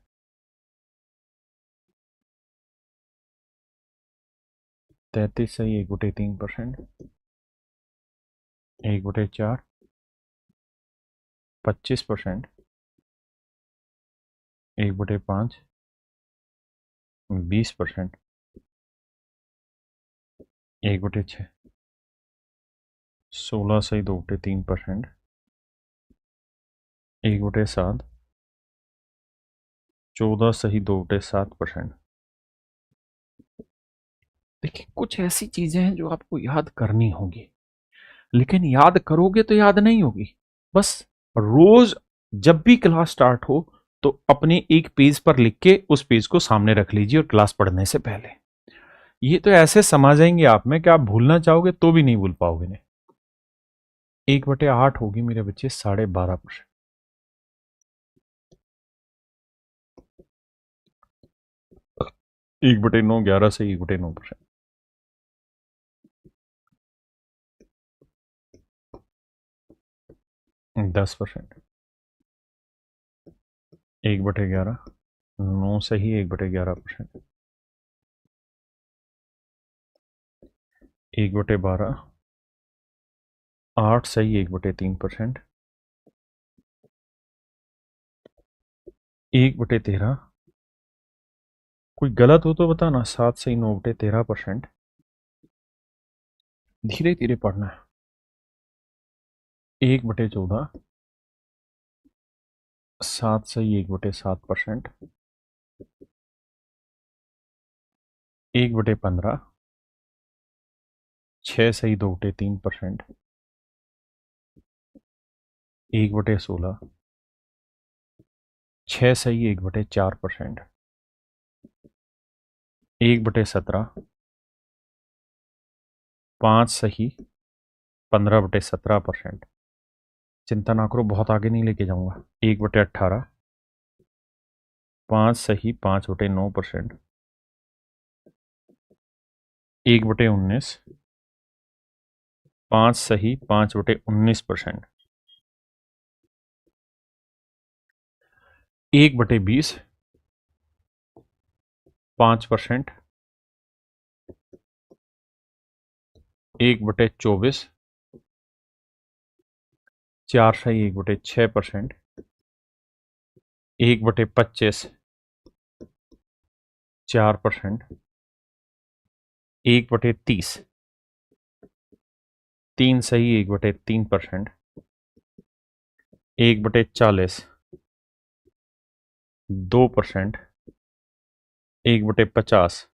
33 सही 1/3%। 1/4, 25%। 1/5, 20%। 1/6, 16 सही 2/3%। 1/7, 14 सही 2/7%। देखिए कुछ ऐसी चीजें हैं जो आपको याद करनी होगी, लेकिन याद करोगे तो याद नहीं होगी। बस रोज जब भी क्लास स्टार्ट हो तो अपने एक पेज पर लिख के उस पेज को सामने रख लीजिए और क्लास पढ़ने से पहले। ये तो ऐसे समा जाएंगे आप में कि आप भूलना चाहोगे तो भी नहीं भूल पाओगे ने। 1/8 होगी मेरे बच्चे 12.5%। 1/9, 11 से 1/9%। 10%। 1/11, 9 सही 1/11%। 1/12, 8 सही 1/3%। 1/13, कोई गलत हो तो बताना, 7 सही 9/13%। धीरे धीरे पढ़ना है। 1/14, 7 सही 1/7%। 1/15, 6 सही 2/3%। 1/16, 6 सही 1/4%। 1/17, 5 सही 15/17%। चिंता ना करो, बहुत आगे नहीं लेके जाऊंगा। 1/18, 5 सही 5/9%। 1/19, 5 सही 5/19%। 1/20, 5%। 1/24, 4 सही 1/6%। 1/25, 4%। 1/30, 3 सही 1/3%। 1/40, 2%। 1/50,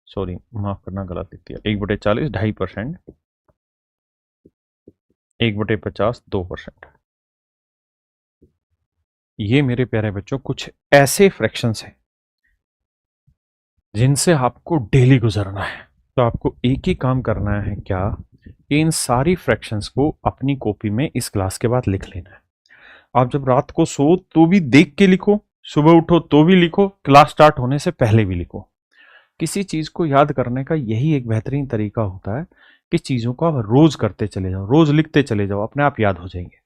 सॉरी माफ करना गलत लिख दिया, 1/40 2.5%। 1/50 2%। ये मेरे प्यारे बच्चों कुछ ऐसे फ्रैक्शंस हैं जिनसे आपको डेली गुजरना है। तो आपको एक ही काम करना है, क्या कि इन सारी फ्रैक्शंस को अपनी कॉपी में इस क्लास के बाद लिख लेना है। आप जब रात को सो तो भी देख के लिखो, सुबह उठो तो भी लिखो, क्लास स्टार्ट होने से पहले भी लिखो। किसी चीज को याद करने का यही एक बेहतरीन तरीका होता है कि चीजों को आप रोज करते चले जाओ, रोज लिखते चले जाओ, अपने आप याद हो जाएंगे।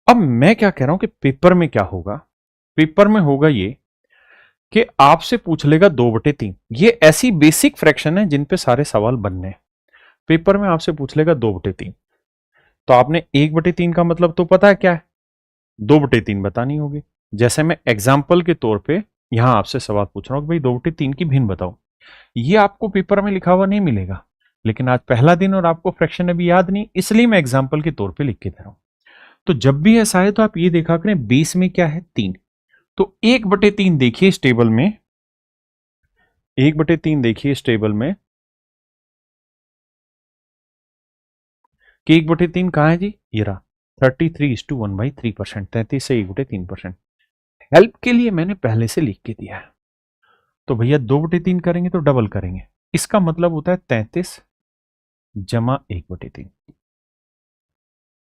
अब मैं क्या कह रहा हूं कि पेपर में क्या होगा, पेपर में होगा ये कि आपसे पूछ लेगा 2/3। ये ऐसी बेसिक फ्रैक्शन है जिन पे सारे सवाल बनने हैं। पेपर में आपसे पूछ लेगा 2/3, तो आपने 1/3 का मतलब तो पता है क्या है, 2/3 बतानी होगी। जैसे मैं एग्जाम्पल के तौर पे यहां आपसे सवाल पूछ रहा हूं कि भाई 2/3 की भिन्न बताओ। ये आपको पेपर में लिखा हुआ नहीं मिलेगा, लेकिन आज पहला दिन और आपको फ्रैक्शन अभी याद नहीं, इसलिए मैं एग्जाम्पल के तौर पे लिख के दे रहा हूं। तो जब भी ऐसा है तो आप ये देखा करें बेस में क्या है, 3। तो 1/3 देखिए इस टेबल में, 1/3 देखिए इस टेबल में कि 1/3 कहाँ है जी, ये रहा 33:1/3%, 33 से 1/3%। हेल्प के लिए मैंने पहले से लिख के दिया है। तो भैया 2/3 करेंगे तो डबल करेंगे, इसका मतलब होता है 33 जमा 1/3।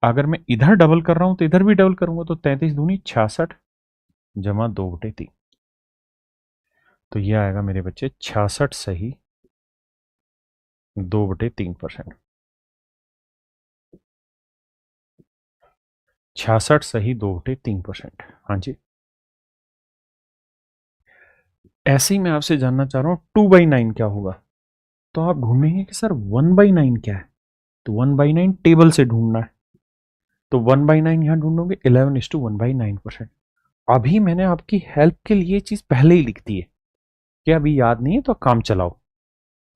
अगर मैं इधर डबल कर रहा हूं तो इधर भी डबल करूंगा, तो 33 दूनी 66 जमा 2/3। तो ये आएगा मेरे बच्चे 66 सही 2/3%। 66 सही 2/3%। हाँ जी। ऐसे ही मैं आपसे जानना चाह रहा हूं 2/9 क्या होगा। तो आप ढूंढेंगे कि सर 1/9 क्या है, तो 1/9 टेबल से ढूंढना है। तो 1/9 यहां ढूंढोगे 11:1/9%। अभी मैंने आपकी हेल्प के लिए चीज पहले ही लिख दी है कि अभी याद नहीं है तो काम चलाओ।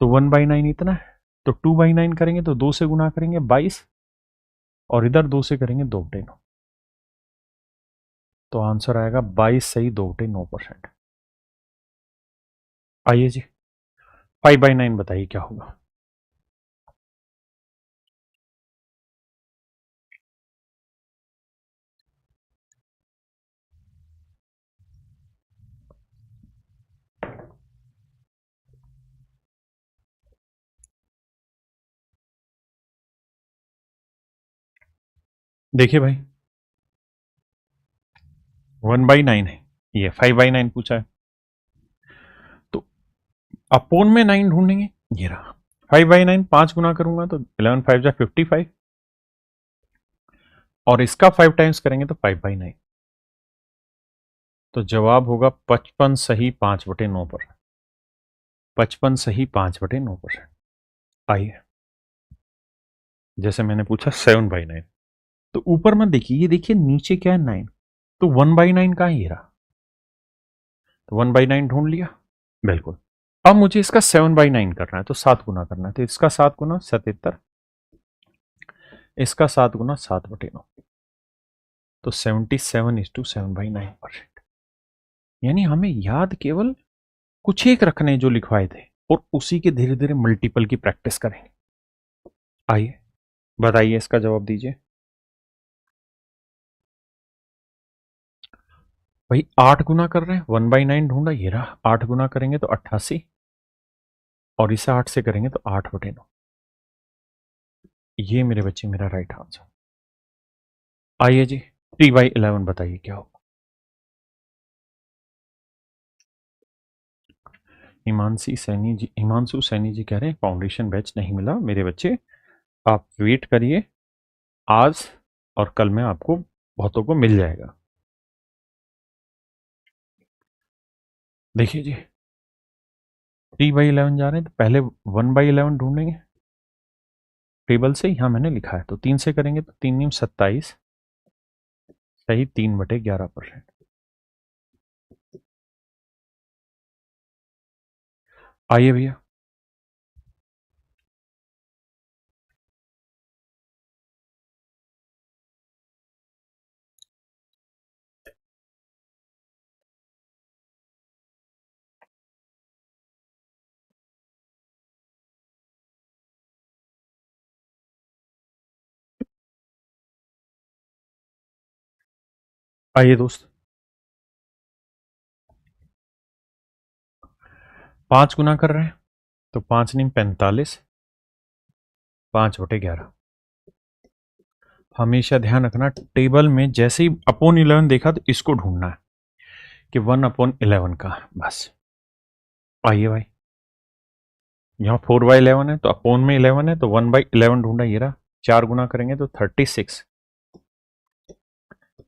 तो 1/9 इतना है, तो 2/9 करेंगे तो 2 से गुना करेंगे 22, और इधर 2 से करेंगे 2/9। तो आंसर आएगा 22 सही 2/9%। आइए जी 5/9 बताइए क्या होगा। देखिए भाई 1/9 है, ये 5/9 पूछा है, तो अपोन में 9 ढूंढेंगे। ये रहा 5/9, 5 गुना करूंगा तो 11 5 जा 55, और इसका 5 टाइम्स करेंगे तो 5/9। तो जवाब होगा 55 सही 5/9%। 55 सही 5/9%। आइए जैसे मैंने पूछा 7/9, तो ऊपर मत देखिए, ये देखिए नीचे क्या है 9, तो 1/9 का ही रहा, तो 1/9 ढूंढ लिया बिल्कुल। अब मुझे इसका 7/9 करना है, तो 7 गुना करना है, तो इसका 7 गुना 77, इसका 7 गुना 7/9, तो 77:7/9%। यानी हमें याद केवल कुछ एक रखने जो लिखवाए थे, और उसी के धीरे धीरे मल्टीपल की प्रैक्टिस करेंगे। आइए बताइए इसका जवाब दीजिए। भाई 8 गुना कर रहे हैं, 1/9 ढूंढा, ये रहा 8 गुना करेंगे तो 88, और इसे 8 से करेंगे तो 8/9। ये मेरे बच्चे मेरा राइट आंसर। आइए जी 3/11 बताइए क्या होगा। हिमांशु सैनी जी कह रहे हैं फाउंडेशन बैच नहीं मिला मेरे बच्चे, आप वेट करिए, आज और कल में आपको बहुतों को मिल जाएगा। देखिए जी 3/11 जा रहे हैं, तो पहले 1/11 ढूंढेंगे टेबल से, यहां मैंने लिखा है, तो 3 से करेंगे तो 3 नीम 27 सही 3/11%। आइए भैया आइए दोस्त 5 गुना कर रहे हैं तो 5 नहीं 45, 5/11। हमेशा ध्यान रखना टेबल में जैसे ही अपॉन 11 देखा तो इसको ढूंढना है कि 1/11 का, बस। आइए भाई, यहाँ 4/11 है तो अपॉन में 11 है तो 1/11 ढूंढा, ये रहा। 4 गुना करेंगे तो 36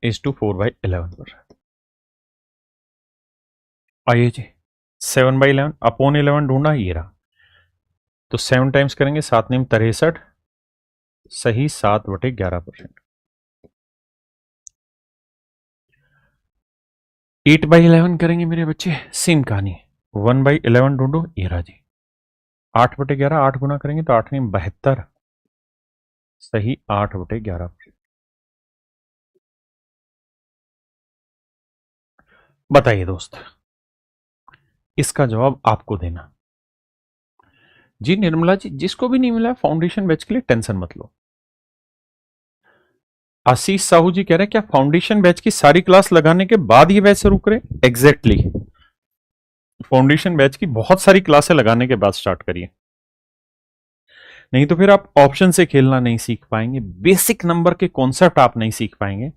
इज टू 4/11 पर। आइए जी, 7/11 अपॉन 11 ढूंढा, ये रहा। तो 7 टाइम्स करेंगे, 7 नेम 63, सही 7/11%। 8/11 करेंगे मेरे बच्चे, सेम कहानी। 1/11 ढूंढो, ये रहा जी। 8/11, 8 गुना करेंगे तो 8 नेम 72, सही 8/11%। बताइए दोस्त, इसका जवाब आपको देना। जी निर्मला जी, जिसको भी नहीं मिला फाउंडेशन बैच के लिए टेंशन मत लो। आशीष साहू जी कह रहे हैं क्या फाउंडेशन बैच की सारी क्लास लगाने के बाद ये बैच शुरू करें? एग्जैक्टली, फाउंडेशन बैच की बहुत सारी क्लासें लगाने के बाद स्टार्ट करिए, नहीं तो फिर आप ऑप्शन से खेलना नहीं सीख पाएंगे, बेसिक नंबर के कॉन्सेप्ट आप नहीं सीख पाएंगे।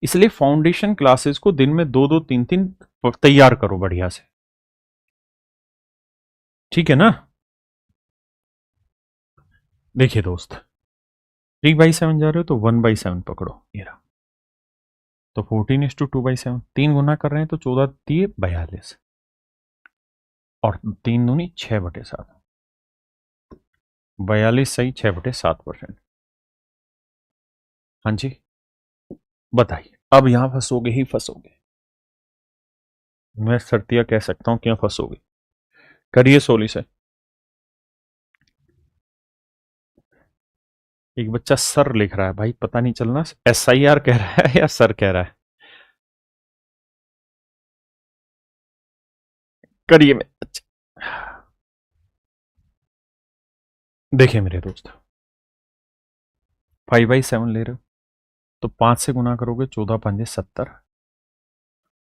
इसलिए फाउंडेशन क्लासेस को दिन में 2-2, 3-3 तैयार करो बढ़िया से, ठीक है ना? देखिए दोस्त, 3/7 जा रहे हो तो 1/7 पकड़ो, ये रहा। तो 14:2/7, 3 गुना कर रहे हैं तो 14×3 = 42 और 3 दूनी 6/7, 42 सही 6/7%। हाँ जी, बताइए, अब यहां फंसोगे ही फंसोगे, मैं सर्तिया कह सकता हूं क्यों फंसोगे। करिए सोल्यूशन। एक बच्चा सर लिख रहा है भाई, पता नहीं चलना SIR कह रहा है या सर कह रहा है। करिए मैं, देखिए मेरे दोस्त, 5/7 ले रहे हो तो 5 से गुना करोगे 14×5 = 70,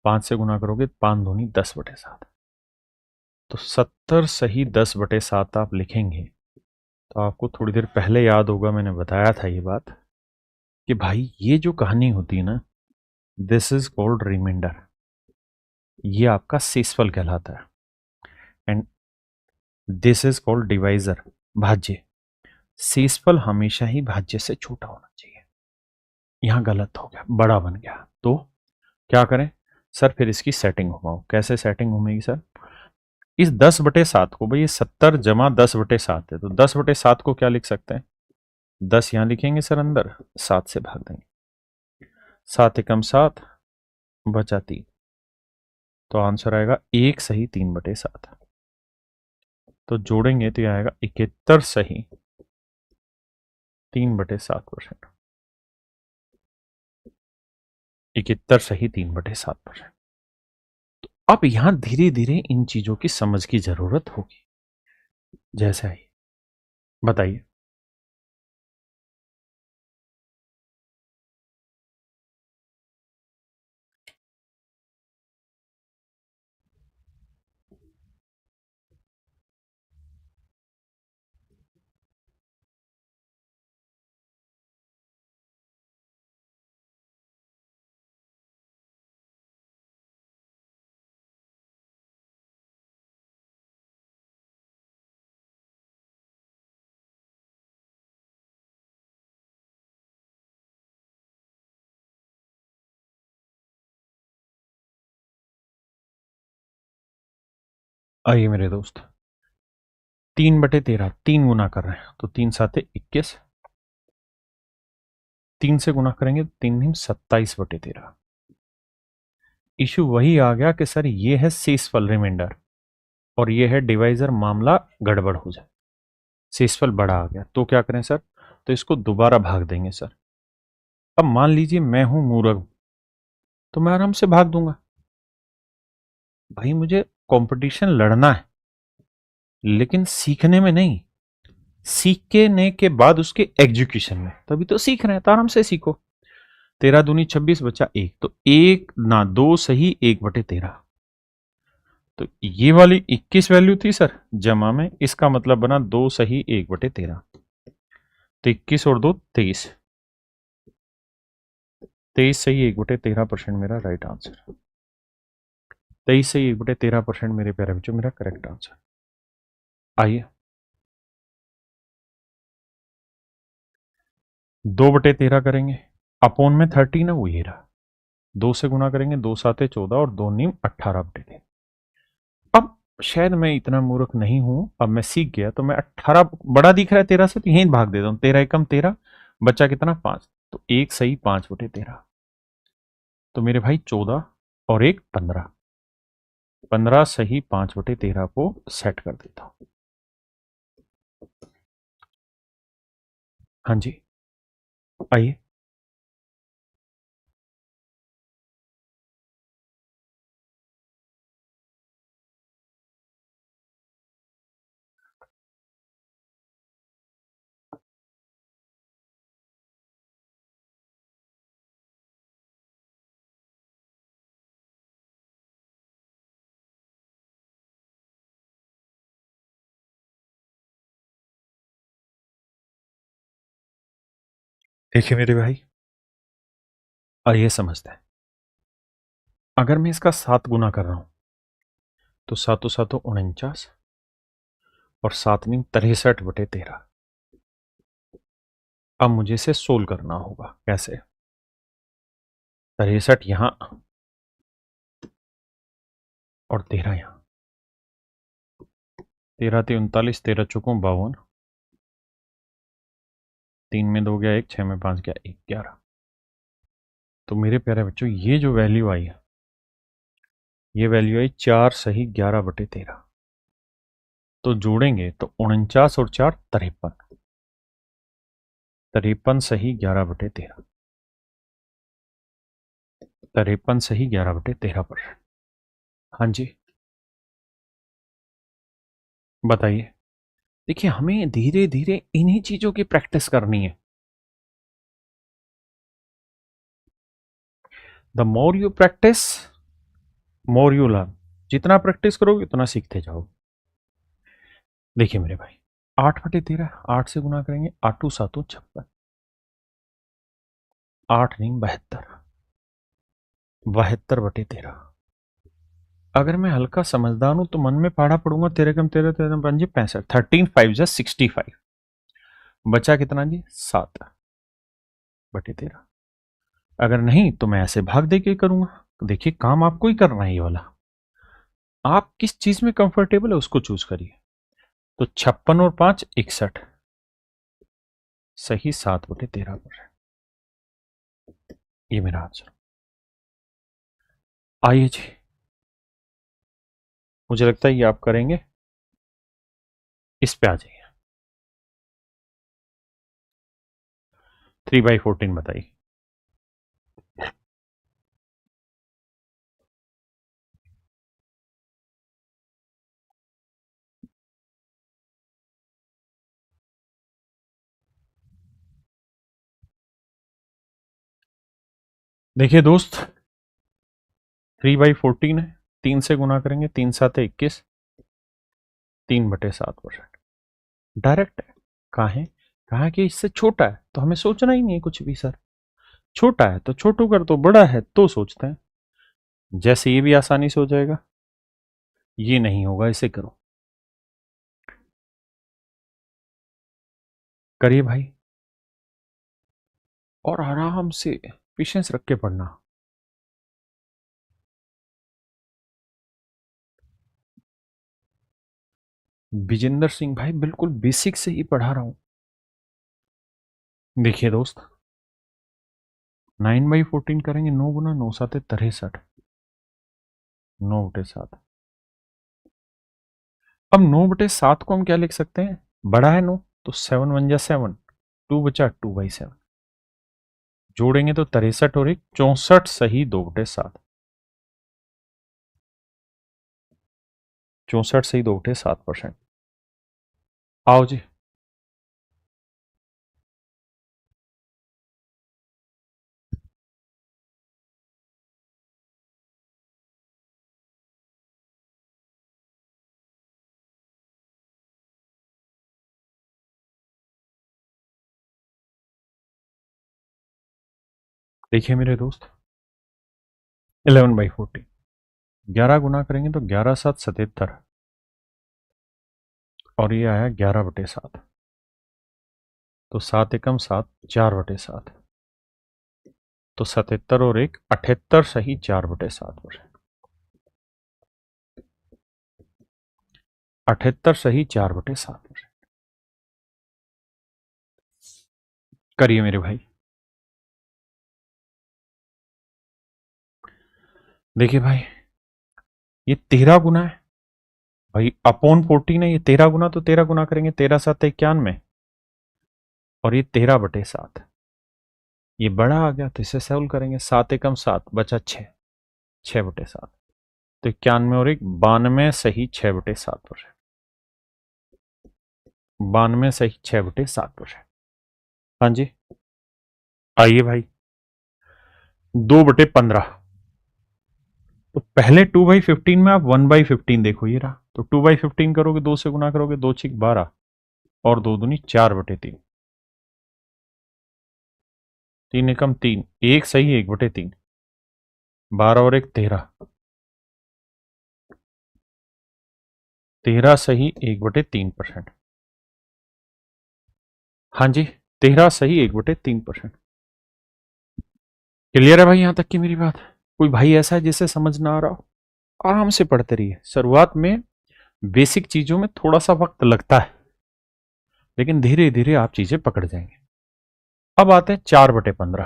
5 से गुना करोगे 5 दूनी 10/7, तो 70 सही 10/7 आप लिखेंगे तो आपको थोड़ी देर पहले याद होगा मैंने बताया था ये बात कि भाई ये जो कहानी होती है ना, दिस इज कॉल्ड रिमाइंडर, ये आपका शेषफल कहलाता है, and this is called divisor, भाज्य। शेषफल हमेशा ही भाज्य से छोटा होना चाहिए, यहां गलत हो गया, बड़ा बन गया, तो क्या करें सर? फिर इसकी सेटिंग घुमाओ। कैसे सेटिंग घूमेगी सर? इस 10/7 को, भाई ये 70 जमा 10/7 है, तो 10/7 को क्या लिख सकते हैं? 10 यहां लिखेंगे सर अंदर, 7 से भाग देंगे, 7 एकम 7 बचा 3, तो आंसर आएगा 1 सही 3/7। तो जोड़ेंगे तो यह आएगा 71 सही 3/7%, 71 सही 3/7%। तो अब यहां धीरे धीरे इन चीजों की समझ की जरूरत होगी, जैसा ही बताइए। आइए मेरे दोस्त, 3/13, 3 गुना कर रहे हैं तो 3×7 = 21, 3 से गुना करेंगे तो 3×9 = 27/13। इशू वही आ गया कि सर ये है शेषफल रिमाइंडर और ये है डिवाइजर, मामला गड़बड़ हो जाए, शेषफल बड़ा आ गया, तो क्या करें सर? तो इसको दोबारा भाग देंगे सर। अब मान लीजिए मैं हूं मूर्ख, तो मैं आराम से भाग दूंगा, भाई मुझे कंपटीशन लड़ना है लेकिन सीखने में नहीं, सीखने के बाद उसके एग्जीक्यूशन में, तभी तो सीख रहे हैं, तो आराम से सीखो। 13 दूनी 26 बचा 1, तो 1 ना 2 सही 1/13, तो ये वाली 21 वैल्यू थी सर जमा में, इसका मतलब बना 2 सही 1/13। तो 21 और 2 23, 23 सही 1/13% मेरा राइट आंसर। 23 सही 1/13% मेरे प्यारे बच्चों मेरा करेक्ट आंसर। आइए 2/13 करेंगे, अपोन में 13 है वो ये रहा, 2 से गुना करेंगे, 2 7 14 और 2 नीम 18/13। अब शायद मैं इतना मूर्ख नहीं हूं, अब मैं सीख गया, तो मैं 18 बड़ा दिख रहा है 13 से, तो यहीं भाग देता हूं, 13 एकम 13, बच्चा कितना 5, तो एक सही 5/13। तो मेरे भाई 14 और एक 15, 15 सही 5/13 को सेट कर देता हूं। हाँ जी आइए, देखिए मेरे भाई, आइए समझते हैं। अगर मैं इसका 7 गुना कर रहा हूं तो 7 7 49 और 7 नीम 63/13। अब मुझे इसे सोल्व करना होगा, कैसे? 63 यहां और 13 यहां, 13 × 39, 13 चौकों 52, 3 में 2 गया 1, 6 में 5 गया 1, 11। तो मेरे प्यारे बच्चों ये जो वैल्यू आई है, ये वैल्यू आई 4 सही 11/13। तो जोड़ेंगे तो 49 और 4 53, 53 सही 11/13, 53 सही 11/13%। हाँ जी बताइए। देखिए हमें धीरे धीरे इन्हीं चीजों की प्रैक्टिस करनी है। The more you practice more you learn, जितना प्रैक्टिस करोगे उतना सीखते जाओगे। देखिए मेरे भाई 8/13, 8 से गुना करेंगे, 8 7 56, 8 नहीं 72, 72/13। अगर मैं हल्का समझदार हूं तो मन में पढ़ा पड़ूंगा, 13 कम 13 13 5 65, 13 5 जा 65, बचा कितना जी 7/13। अगर नहीं तो मैं ऐसे भाग दे के करूंगा। तो देखिए काम आपको ही करना है ये वाला, आप किस चीज में कंफर्टेबल है उसको चूज करिए। तो 56 और 5 61 सही 7/13%। ये मेरा आंसर। आइए जी, मुझे लगता है ये आप करेंगे, इस पे आ जाइए। 3/14 बताइए। देखिए दोस्त 3/14 है, 3 से गुना करेंगे, 3 7 21, 3/7%। डायरेक्ट है। कहा है, कहा कि इससे छोटा है तो हमें सोचना ही नहीं है कुछ भी सर, छोटा है तो छोटू कर दो, बड़ा है तो सोचते हैं। जैसे ये भी आसानी से हो जाएगा, ये नहीं होगा, इसे करो, करिए भाई, और आराम से पेशेंस रख के पढ़ना। विजेंद्र सिंह भाई बिल्कुल बेसिक से ही पढ़ा रहा हूं। देखिए दोस्त 9/14 करेंगे, 9 गुना 9 7 63, 9/7। अब 9/7 को हम क्या लिख सकते हैं, बड़ा है 9 तो 7 1 जा 7, 2 बचा 2/7, जोड़ेंगे तो 63 और 1 64 सही 2/7, 64 सही 2/7%। आओ जी। देखिए मेरे दोस्त, 11/14 11 गुना करेंगे तो 11 7 77 और ये आया 11/7, तो 7 एकम 7 4/7, तो 77 और 1 78 सही 4/7 पर 78 सही 4/7 पर। करिए मेरे भाई। देखिए भाई, ये 13 गुना है भाई, अपॉन 14 है, ये 13 गुना, तो 13 गुना करेंगे 13 7 91 और ये 13/7, ये बड़ा आ गया तो इसे सॉल्व करेंगे। 7 एकम 7 बचा 6, 6/7, तो 91 और 1 92 सही 6/7 पर है, 92 सही 6/7 पर है। हाँ जी, आइए भाई, 2/15, तो पहले 2/15 में आप 1/15 देखो, ये रहा, तो 2/15 करोगे, 2 से गुना करोगे, 2 6 12 और 2 दूनी 4/3, 3 एकम 3, 1 सही 1/3, 12 और 1 13, 13 सही 1/3%। हाँ जी, 13 सही 1/3%। क्लियर है भाई यहां तक की मेरी बात? कोई भाई ऐसा है जिसे समझ ना आ रहा हो? आराम से पढ़ते रहिए। शुरुआत में बेसिक चीजों में थोड़ा सा वक्त लगता है, लेकिन धीरे धीरे आप चीजें पकड़ जाएंगे। अब आते हैं 4/15।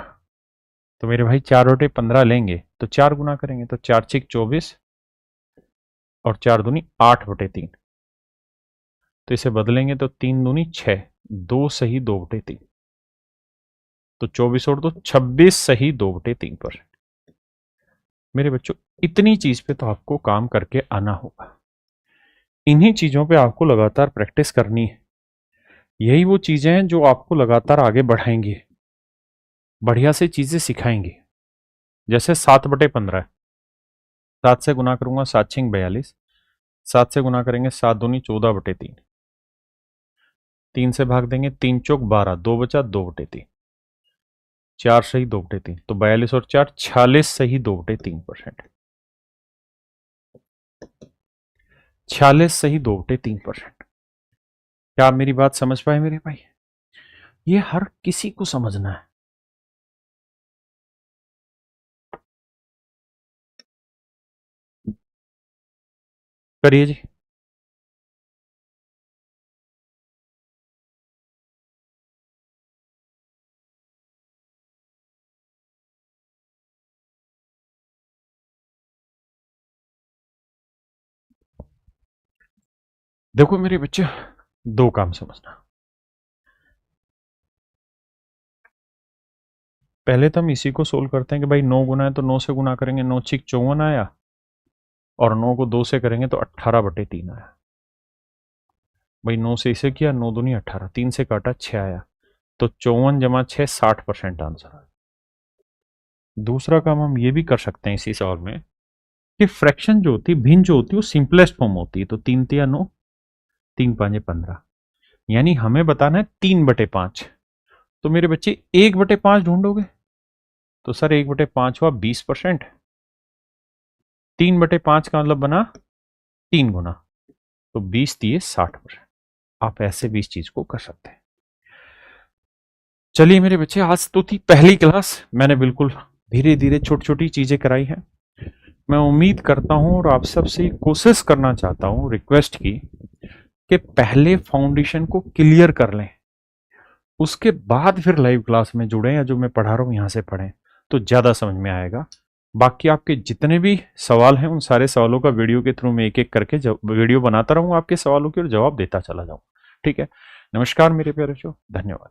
तो मेरे भाई 4/15 लेंगे तो 4 गुना करेंगे, तो 4 6 24 और 4 दूनी 8/3, तो इसे बदलेंगे तो 3 दूनी 6, 2 सही 2/3, तो 24 और 2 26 सही 2/3 पर। मेरे बच्चों, इतनी चीज पे तो आपको काम करके आना होगा। इन्हीं चीजों पे आपको लगातार प्रैक्टिस करनी है। यही वो चीजें हैं जो आपको लगातार आगे बढ़ाएंगी, बढ़िया से चीजें सिखाएंगी। जैसे 7/15 है, 7 से गुना करूंगा 7 6 42, 7 से गुना करेंगे 7 दूनी 14/3, 3 से भाग देंगे 3 चौक 12, 2 बचा 2/3, 4 सही 2/3, तो 42 और 4 46 सही 2/3%, 46 सही 2/3%। क्या आप मेरी बात समझ पाए मेरे भाई? ये हर किसी को समझना है। करिए जी। देखो मेरे बच्चे, दो काम समझना। पहले तो हम इसी को सोल्व करते हैं कि भाई 9 गुना है तो 9 से गुना करेंगे, 9 6 54 आया, और 9 को 2 से करेंगे तो 18/3 आया। भाई 9 से इसे किया, 9 दूनी 18, 3 से काटा 6 आया, तो 54 जमा 6 60% आंसर आया। दूसरा काम हम ये भी कर सकते हैं इसी सवाल में कि फ्रैक्शन जो होती है, भिन्न जो होती है, वो सिंपलेस्ट फॉर्म होती है। तो 3 तिया 9, 3 5 15, यानी हमें बताना है 3/5। तो मेरे बच्चे 1/5 ढूंढोगे, तो सर 1/5 हुआ 20%, 3/5 का मतलब बना 3 गुना, तो 20 दिए 60%। आप ऐसे भी इस चीज को कर सकते हैं। चलिए मेरे बच्चे, आज तो थी पहली क्लास, मैंने बिल्कुल धीरे धीरे छोटी छोटी चीजें कराई हैं। मैं उम्मीद करता हूं और आप सबसे कोशिश करना चाहता हूं, रिक्वेस्ट की, कि पहले फाउंडेशन को क्लियर कर लें, उसके बाद फिर लाइव क्लास में जुड़ें, या जो मैं पढ़ा रहा हूं यहां से पढ़ें, तो ज्यादा समझ में आएगा। बाकी आपके जितने भी सवाल हैं, उन सारे सवालों का वीडियो के थ्रू मैं एक एक करके वीडियो बनाता रहूंगा, आपके सवालों के और जवाब देता चला जाऊं। ठीक है? नमस्कार मेरे प्यारे बच्चों, धन्यवाद।